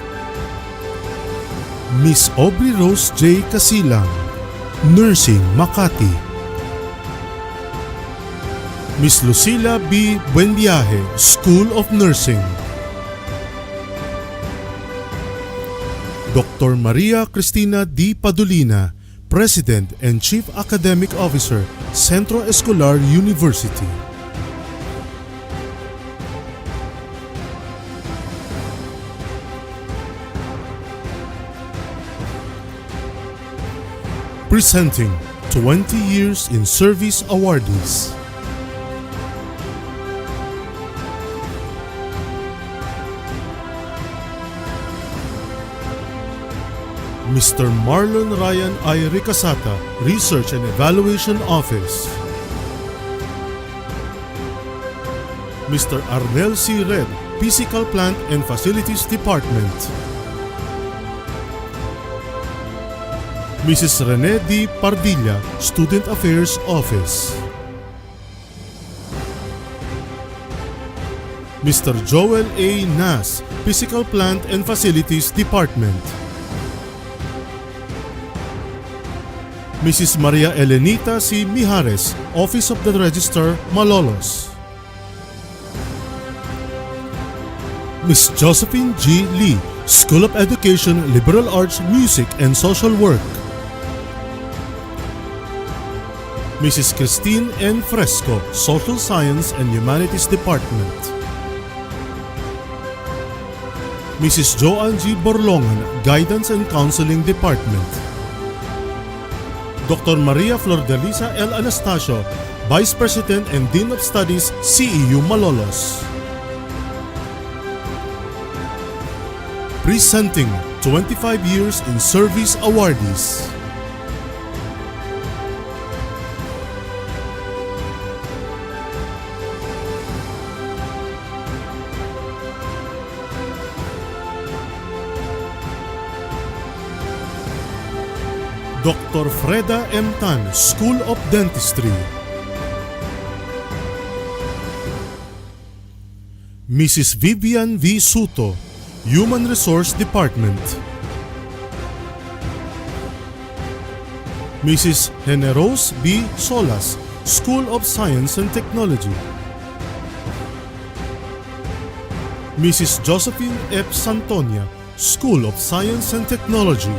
Ms. Aubrey Rose J. Casilang, Nursing, Makati. Ms. Lucila B. Buenviaje, School of Nursing. Dr. Maria Cristina D. Padolina, President and Chief Academic Officer, Centro Escolar University. Presenting 20 Years in Service awardees. Mr. Marlon Ryan I. Ricasata, Research and Evaluation Office. Mr. Arnel C. Red, Physical Plant and Facilities Department. Mrs. Rene D. Pardilla, Student Affairs Office. Mr. Joel A. Nas, Physical Plant and Facilities Department. Mrs. Maria Elenita C. Mijares, Office of the Registrar, Malolos. Ms. Josephine G. Lee, School of Education, Liberal Arts, Music and Social Work. Mrs. Christine N. Fresco, Social Science and Humanities Department. Mrs. Joanne G. Borlongan, Guidance and Counseling Department. Dr. Maria Flordelisa L. Anastasio, Vice President and Dean of Studies, CEU Malolos. Presenting 25 Years in Service awardees. Dr. Freda M. Tan, School of Dentistry. Mrs. Vivian V. Suto, Human Resource Department. Mrs. Generos B. Solas, School of Science and Technology. Mrs. Josephine F. Santonia, School of Science and Technology.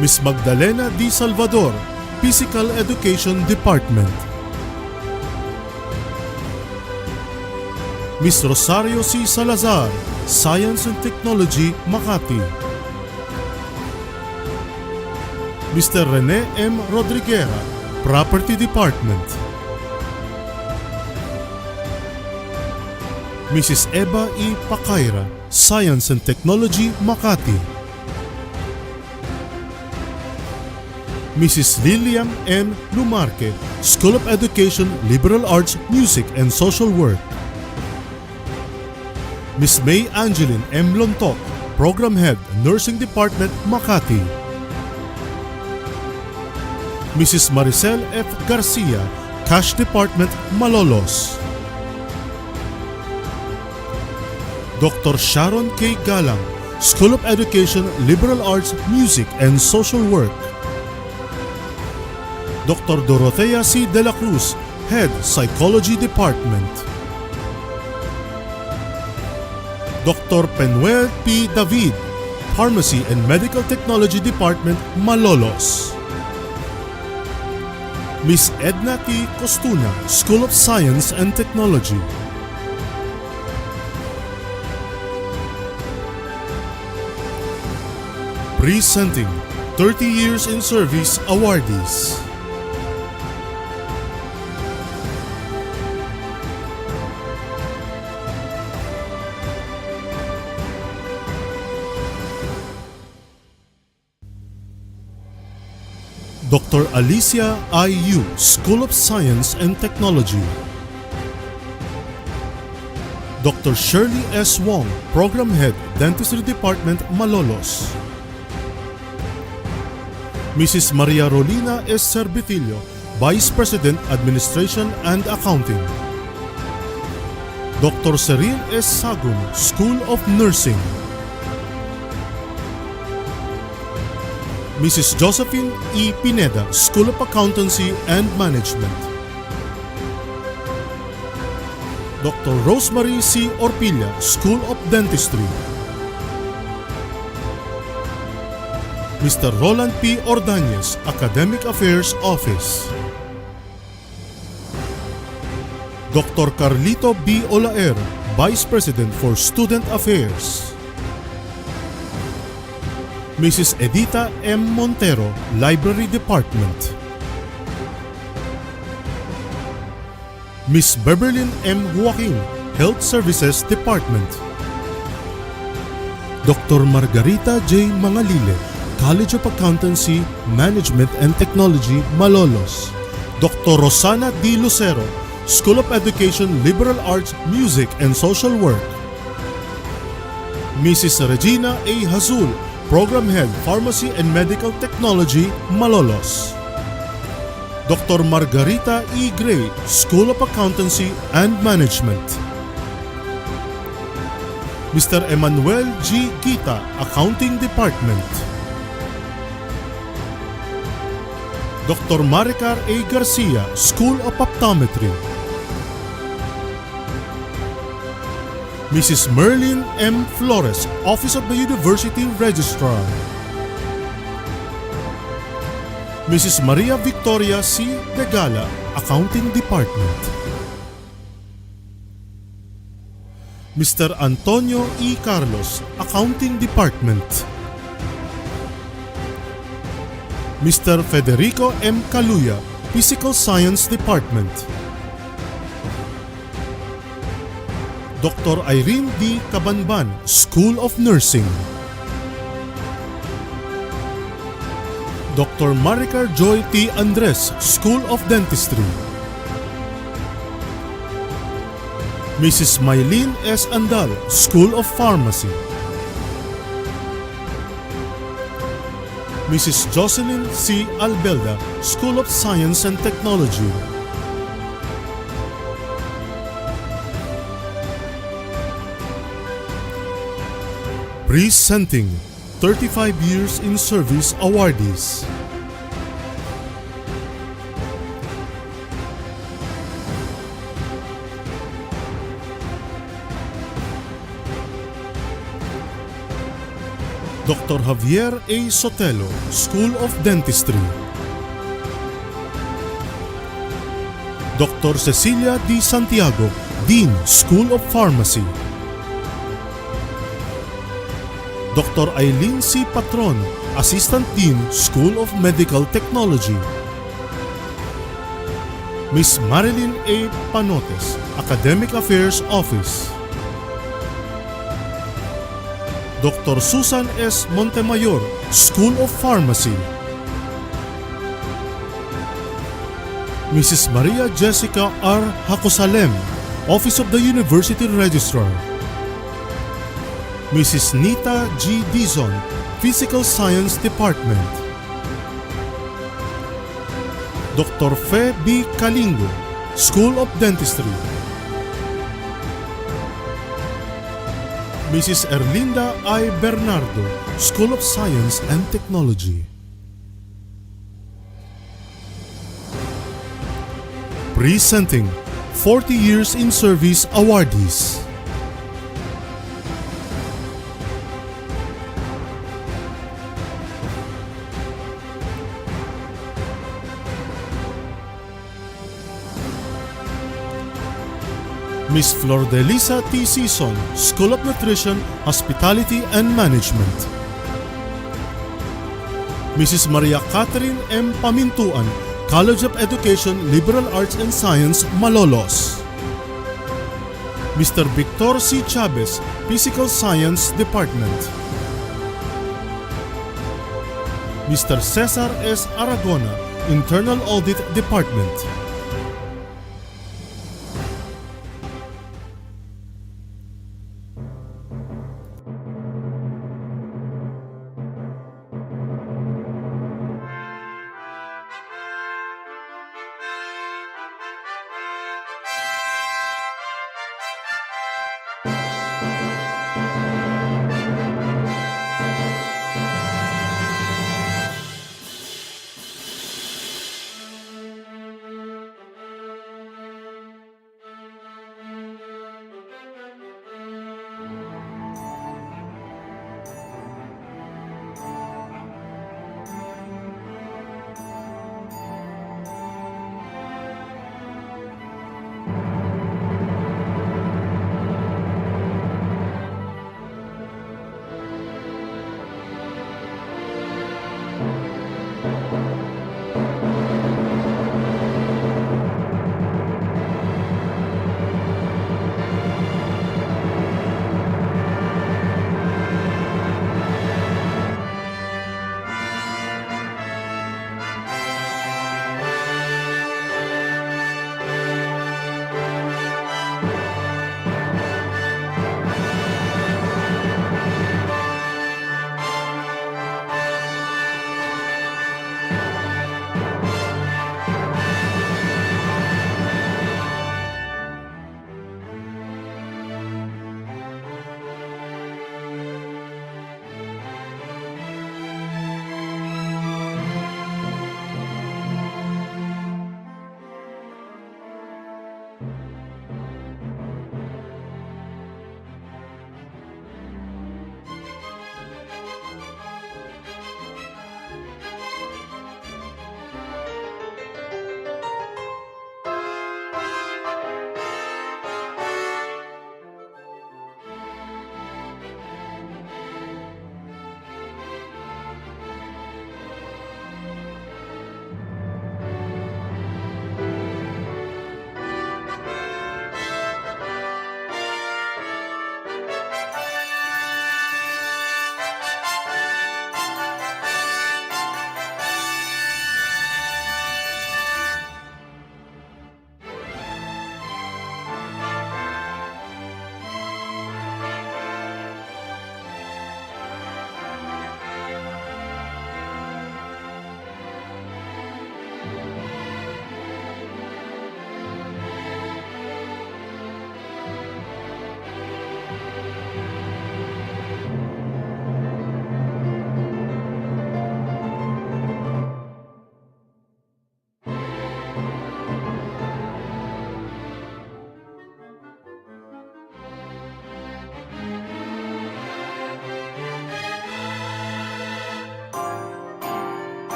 Ms. Magdalena D. Salvador, Physical Education Department. Ms. Rosario C. Salazar, Science and Technology, Makati. Mr. Rene M. Rodriguera, Property Department. Mrs. Eva E. Pacaira, Science and Technology, Makati. Mrs. Lilian M. Lumarque, School of Education, Liberal Arts, Music and Social Work. Ms. May Angeline M. Lontok, Program Head, Nursing Department, Makati. Mrs. Maricel F. Garcia, Cash Department, Malolos. Dr. Sharon K. Galang, School of Education, Liberal Arts, Music and Social Work. Dr. Dorothea C. De La Cruz, Head, Psychology Department. Dr. Penuel P. David, Pharmacy and Medical Technology Department, Malolos. Ms. Edna T. Costuna, School of Science and Technology. Presenting 30 Years in Service awardees. Dr. Alicia I. Yu, School of Science and Technology. Dr. Shirley S. Wong, Program Head, Dentistry Department, Malolos. Mrs. Maria Rolina S. Cervitillo, Vice President, Administration and Accounting. Dr. Cyril S. Sagum, School of Nursing. Mrs. Josephine E. Pineda, School of Accountancy and Management. Dr. Rosemary C. Orpilla, School of Dentistry. Mr. Roland P. Ordañez, Academic Affairs Office. Dr. Carlito B. Olaer, Vice President for Student Affairs. Mrs. Edita M. Montero, Library Department. Ms. Beverlyn M. Joaquin, Health Services Department. Dr. Margarita J. Mangalile, College of Accountancy, Management and Technology, Malolos. Dr. Rosana D. Lucero, School of Education, Liberal Arts, Music and Social Work. Mrs. Regina A. Hazul, Program Head, Pharmacy and Medical Technology, Malolos. Dr. Margarita E. Gray, School of Accountancy and Management. Mr. Emmanuel G. Gita, Accounting Department. Dr. Maricar A. Garcia, School of Optometry. Mrs. Merlin M. Flores, Office of the University Registrar. Mrs. Maria Victoria C. Degala, Accounting Department. Mr. Antonio E. Carlos, Accounting Department. Mr. Federico M. Caluya, Physical Science Department. Dr. Irene D. Cabanban, School of Nursing. Dr. Maricar Joy T. Andres, School of Dentistry. Mrs. Maylene S. Andal, School of Pharmacy. Mrs. Jocelyn C. Albelda, School of Science and Technology. Presenting 35 Years in Service awardees. Dr. Javier A. Sotelo, School of Dentistry. Dr. Cecilia D. Santiago, Dean, School of Pharmacy. Dr. Eileen C. Patron, Assistant Dean, School of Medical Technology. Ms. Marilyn A. Panotes, Academic Affairs Office. Dr. Susan S. Montemayor, School of Pharmacy. Mrs. Maria Jessica R. Hacosalem, Office of the University Registrar. Mrs. Nita G. Dizon, Physical Science Department. Dr. Fe B. Kalingo, School of Dentistry. Mrs. Erlinda I. Bernardo, School of Science and Technology. Presenting 40 Years in Service awardees. Miss Flordelisa T. Sison, School of Nutrition, Hospitality and Management. Mrs. Maria Catherine M. Pamintuan, College of Education, Liberal Arts and Science, Malolos. Mr. Victor C. Chavez, Physical Science Department. Mr. Cesar S. Aragona, Internal Audit Department.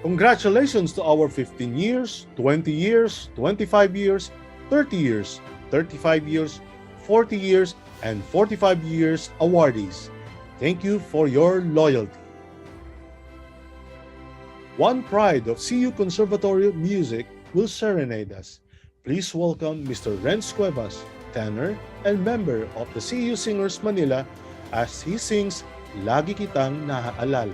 Congratulations to our 15 years, 20 years, 25 years, 30 years, 35 years, 40 years, and 45 years awardees. Thank you for your loyalty. One pride of CU Conservatory Music will serenade us. Please welcome Mr. Renz Cuevas, tenor and member of the CU Singers Manila, as he sings Lagi Kitang Naaalala.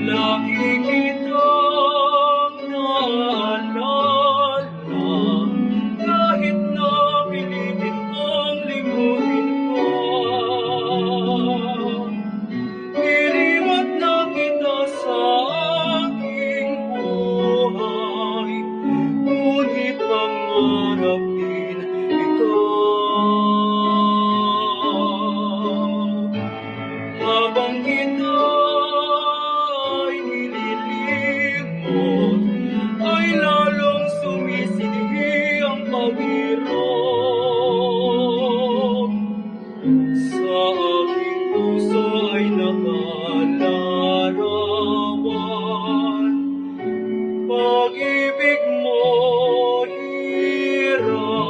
Lagi kitang naalala, kahit na pilitin kong limutin ko. Iniwan na kita sa aking buhay, ngunit pangarap din ikaw. Habang kita'y nililimot, ay lalong sumisidhi ang pag-irong. Sa aking puso ay nakalarawan, pag-ibig mo hirang.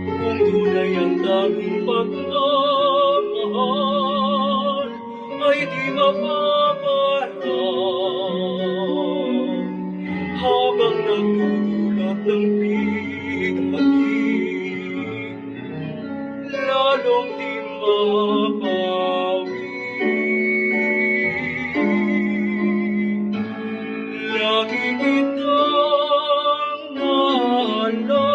Kung tunay ang tanging pagmamahal ay di mapaparang, habang nagdudulot ng bighati, lalong di mapawi. Lagi kitang naalala,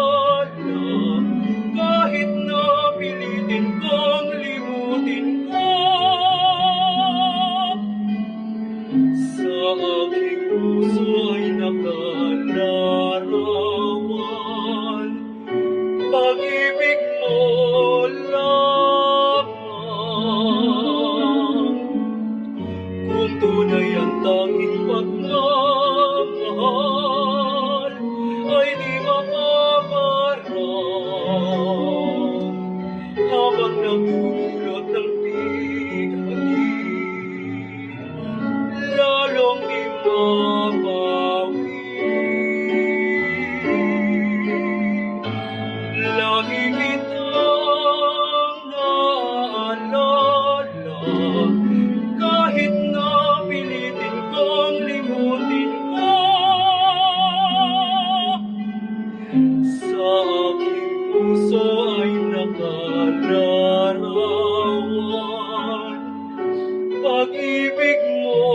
kahit na pilitin kong limutin ka. Sa aking puso ay nakalarawan, pag-ibig mo lamang. Kung tunay ang tanging pagmamahal ay di mapaparang, habang nagdudulot ng bighati, lalong di mapawi. Lagi kitang naalala, kahit na pilitin kong limutin ka. Sa aking puso ay nakalarawan, pag-ibig mo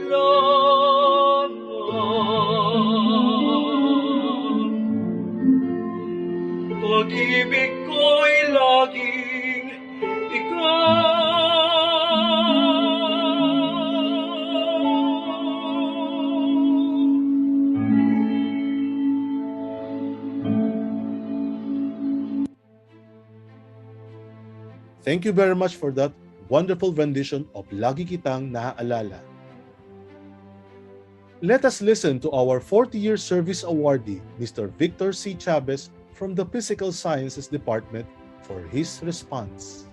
lamang. Pag-ibig ko'y laging Thank you very much for that wonderful rendition of Lagi Kitang Naaalala. Let us listen to our 40-year service awardee, Mr. Victor C. Chavez from the Physical Sciences Department, for his response.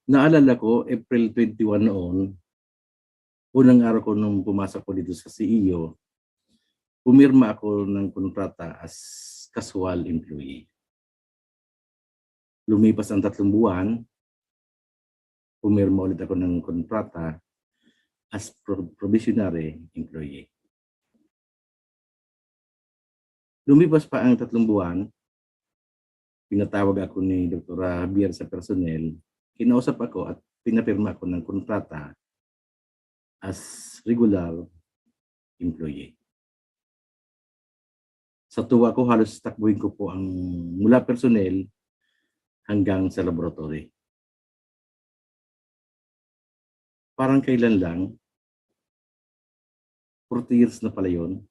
Naalala ko, April 21 noon, unang araw ko nung pumasok ko dito sa CEU, pumirma ako ng kontrata as casual employee. Lumipas ang 3 buwan, pumirma ulit ako ng kontrata as probationary employee. Lumipas pa ang 3 buwan, pinatawag ako ni Dr. Javier sa personnel, kinausap ako at pinapirma ako ng kontrata as regular employee. Sa tuwa ko, halos takbuhin ko po ang mula personnel hanggang sa laboratory. Parang kailan lang, 40 years na pala yun.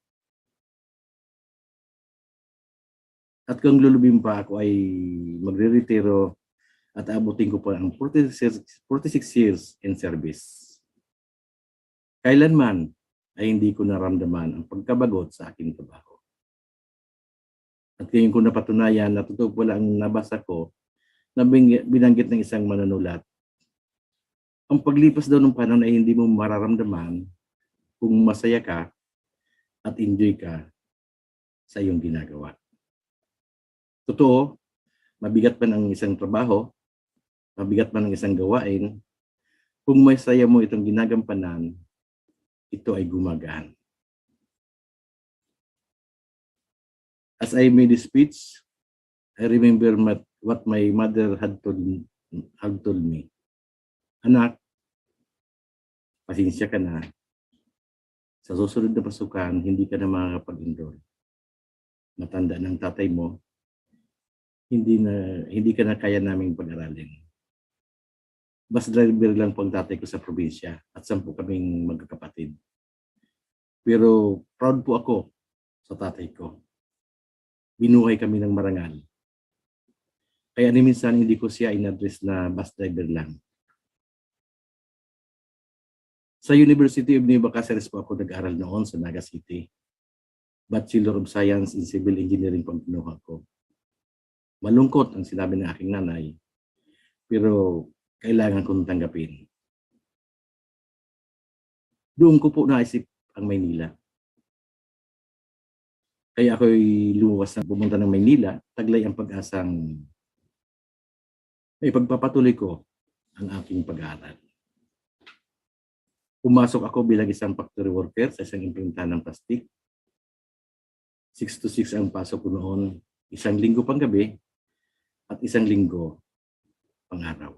At kung lulubin pa ako ay magre-retiro at abutin ko pa ang 46 years in service. Kailanman ay hindi ko naramdaman ang pagkabagot sa aking trabaho. At ngayon ko napatunayan na totoo pala ang nabasa ko na binanggit ng isang manunulat. Ang paglipas daw ng panahon ay hindi mo mararamdaman kung masaya ka at enjoy ka sa iyong ginagawa. Totoo, mabigat man ang isang trabaho, mabigat man ang isang gawain, kung may saya mo itong ginagampanan, ito ay gumagaan. As I made this speech, I remember what my mother had told me. Anak, pasensya ka na. Sa susunod na pasukan, hindi ka na makakapag-enroll. Matanda ng tatay mo, hindi ka na kaya naming pag-aralin. Bus driver lang po ang tatay ko sa probinsya at 10 kaming magkakapatid. Pero proud po ako sa tatay ko. Binuhay kami ng marangal. Kaya ni minsan hindi ko siya in-address na bus driver lang. Sa University of Nueva Cáceres po ako nag-aral noon sa Naga City. Bachelor of Science in Civil Engineering po ang kinuha ko. Malungkot ang sinabi ng aking nanay, pero kailangan kong tanggapin. Doon ko po naisip ang Maynila. Kaya ako'y lumuwas na pumunta ng Maynila, taglay ang pag-asang may pagpapatuloy ko ang aking pag-aaral. Pumasok ako bilang isang factory worker sa isang imprintahan ng plastic. 6 to 6 ang pasok ko noon, 1 linggo pang gabi at 1 linggo pang araw.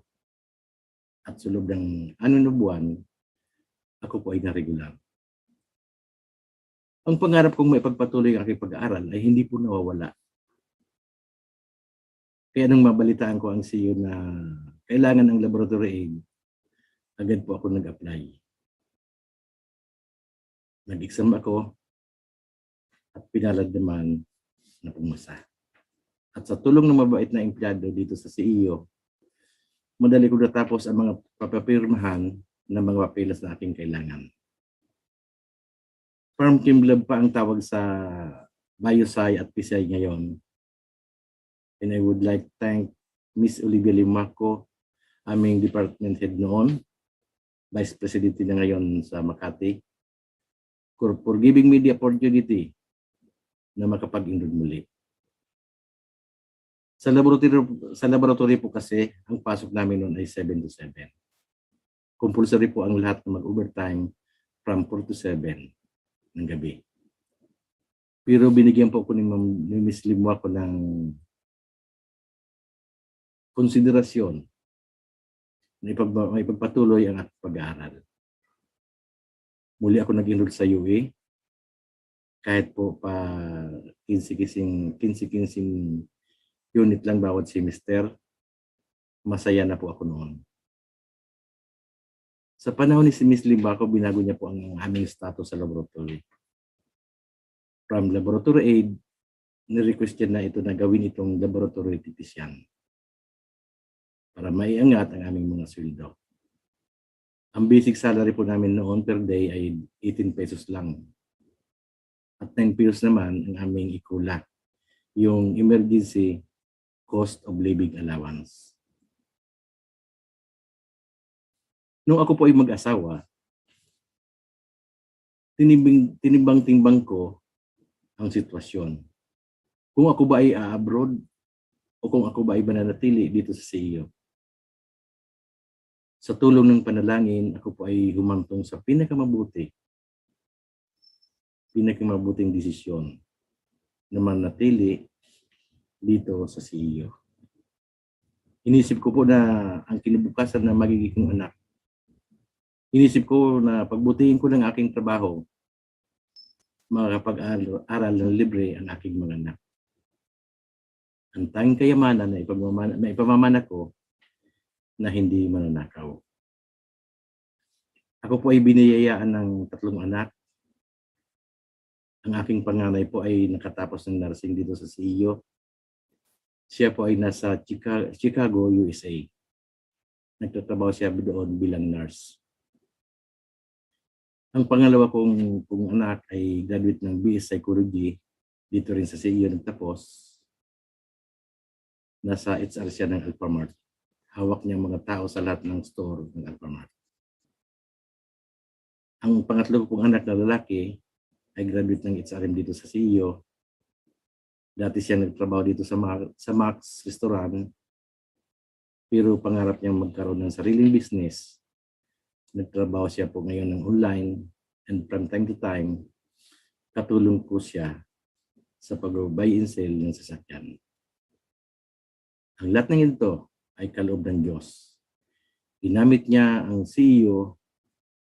At sa loob ng 6 na buwan, ako po ay naregular. Ang pangarap kong maipagpatuloy ang aking pag-aaral ay hindi po nawawala. Kaya nung mabalitaan ko ang CEO na kailangan ng laboratory aid, agad po ako nag-apply. Nag-exam ako at pinalad naman na pumasa. At sa tulong ng mabait na empleyado dito sa CEU, madali ko natapos ang mga papapirmahan ng mga papeles na aking kailangan. Farm Kim Lab pa ang tawag sa Biosci at PCI ngayon. And I would like to thank Miss Olivia Limaco, aming department head noon, Vice President na ngayon sa Makati, for giving me the opportunity na makapag-enroll muli. Sa laboratory po kasi, ang pasok namin noon ay 7 to 7. Compulsory po ang lahat na mag-overtime from 4 to 7 ng gabi. Pero binigyan po ako ni Miss Limwa ko ng konsiderasyon na ipagpatuloy ang aking pag-aaral. Muli ako nag-enroll sa UA. Kahit po pa 15 unit lang bawat semester, masaya na po ako noon. Sa panahon ni si Miss Limbaco, binago niya po ang aming status sa laboratory. From laboratory aid, ni-request niya na ito na gawin itong laboratory technician para maiangat ang aming mga sweldo. Ang basic salary po namin noon per day ay 18 pesos lang. At 9 pesos naman ang aming ikula, yung emergency cost of living allowance. Nung ako po ay mag-asawa, tinimbang-timbang ko ang sitwasyon. Kung ako ba ay abroad o kung ako ba ay mananatili dito sa CEU. Sa tulong ng panalangin, ako po ay humantong sa pinakamabuting desisyon na manatili dito sa CEU. Inisip ko po na ang kinabukasan na magiging anak. Inisip ko na pagbutihin ko ng aking trabaho, makakapag-aral ng libre ang aking mga anak. Ang tanging kayamanan na ipamamana ko na hindi mananakaw. Ako po ay biniyayaan ng 3 anak. Ang aking panganay po ay nakatapos ng nursing dito sa CEU. Siya po ay nasa Chicago, USA. Nagtatrabaho siya doon bilang nurse. Ang pangalawa kong anak ay graduate ng BS Psychology. Dito rin sa CEU nagtapos. Nasa HR siya ng Alphamart. Hawak niya mga tao sa lahat ng store ng Alphamart. Ang pangatlo kong anak na lalaki ay graduate ng HRM dito sa CEU. Dati siya nagtrabaho dito sa Max Restaurant. Pero pangarap niyang magkaroon ng sariling business. Nagtrabaho siya po ngayon ng online, and from time to time, katulong ko siya sa pag-buy and sell ng sasakyan. Ang lahat ng ito ay kaloob ng Diyos. Ginamit niya ang CEO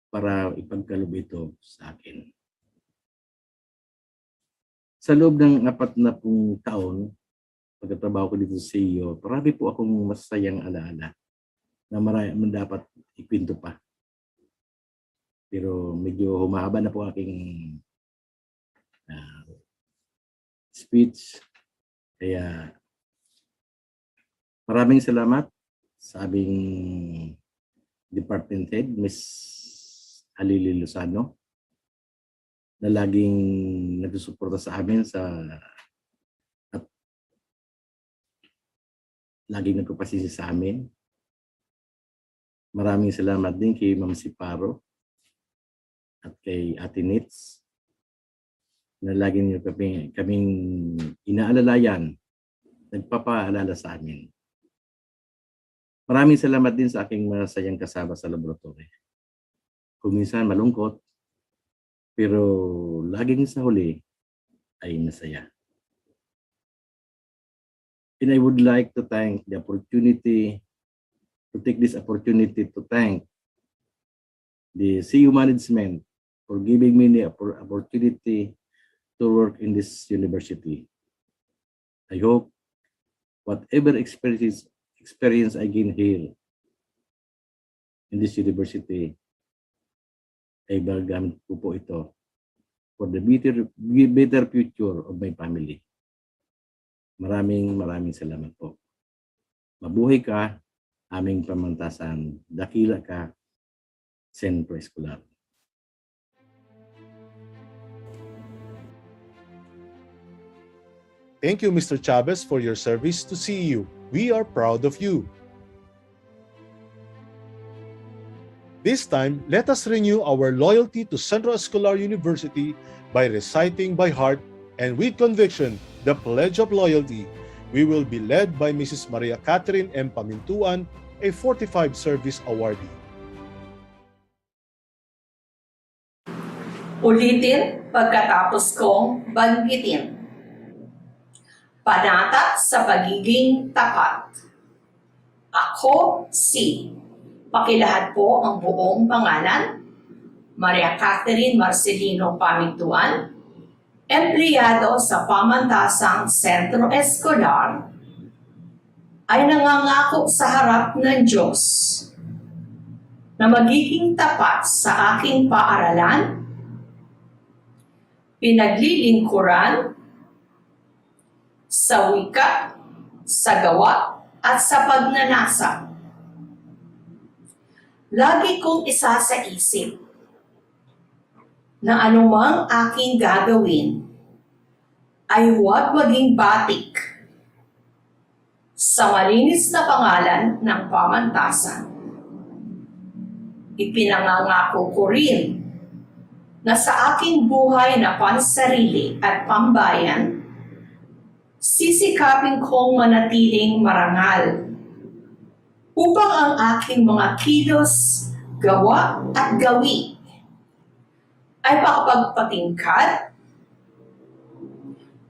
para ipagkaloob ito sa akin. Sa loob ng 40 taon, pagkatrabaho ko dito sa CEO, marami po akong masayang alaala na marami dapat ikwento pa. Pero medyo humahaba na po aking speech. Kaya maraming salamat sa aming Department Head, Ms. Halili Lozano, na laging nagsusuporta sa amin at laging nagpapasisi sa amin. Maraming salamat din kay Ma'am Siparo at kay Ate Nitz na laging niyo kaming inaalalayan, nagpapaalala sa amin. Maraming salamat din sa aking masayang kasama sa laboratory. Kung minsan malungkot, pero laging sa huli ay masaya. And I would like to take this opportunity to thank the CEU management for giving me the opportunity to work in this university. I hope whatever experience I gain here in this university, ay magagamit ko po ito for the better future of my family. Maraming salamat po. Mabuhay ka, aming pamantasan. Dakila ka, Sentro Escolar. Thank you, Mr. Chavez, for your service to CEU. We are proud of you. This time, let us renew our loyalty to Central Escolar University by reciting by heart and with conviction the Pledge of Loyalty. We will be led by Mrs. Maria Catherine M. Pamintuan, a 45 service awardee. Ulitin pagkatapos kong banggitin. Panata sa pagiging tapat. Ako si. Pakilahat po ang buong pangalan. Maria Catherine Marcelino Pamintuan, empleyado sa pamantasang Sentro Escolar, ay nangangako sa harap ng Diyos na magiging tapat sa aking paaralan, pinaglilingkuran, sa wika, sa gawa, at sa pagnanasa. Lagi kong isa sa isip na anumang aking gagawin ay huwag maging batik sa malinis na pangalan ng pamantasan. Ipinangangako ko rin na sa aking buhay na pansarili at pambayan, sisikapin kong manatiling marangal upang ang aking mga kilos, gawa at gawi ay makapagpatingkad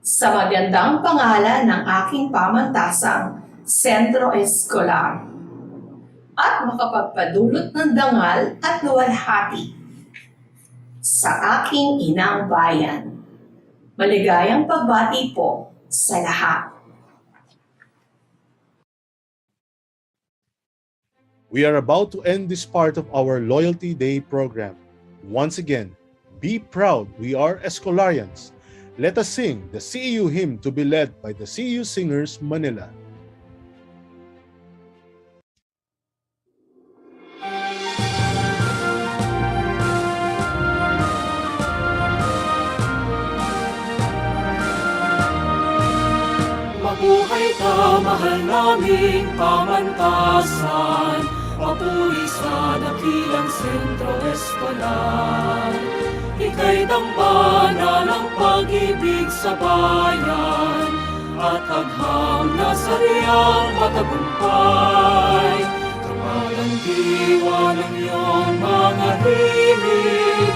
sa magandang pangalan ng aking pamantasang Sentro Escolar at makapagpadulot ng dangal at luwalhati sa aking inang bayan. Maligayang pagbati po sa lahat. We are about to end this part of our Loyalty Day program. Once again, be proud we are Escolarians. Let us sing the CEU hymn to be led by the CEU Singers Manila. Mabuhay ka, mahal naming pamantasan, papuri sa dakilang sentro eskolar. Ika'y dambana ng pag-ibig sa bayan, at agham na sa riyang matagumpay. Kapag ang diwa ng iyong mga himig,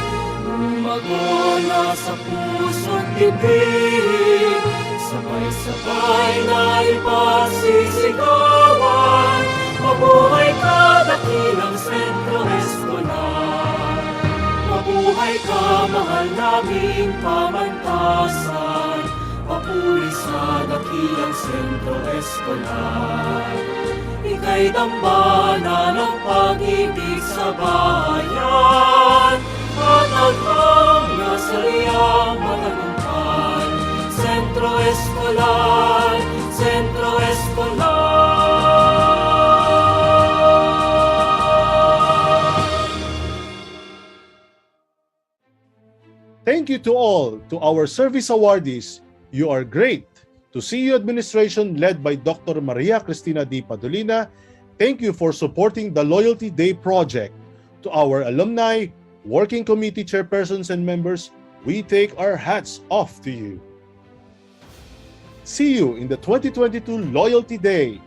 umagona sa puso't dibdib, sabay-sabay na ipasisigawan, mabuhay ka, dakilang sentro eskolar. Mabuhay ka, mahal naming pamantasan, papuri sa dakilang sentro eskolar. Ika'y dambana ng pag-ibig sa bayan, at agham na sa riyang matagumpay. Sentro Escolar, Sentro Escolar. Thank you to all, to our service awardees. You are great. To CEU administration led by Dr. Maria Cristina D. Padolina, thank you for supporting the Loyalty Day project. To our alumni, working committee chairpersons and members, we take our hats off to you. See you in the 2022 Loyalty Day.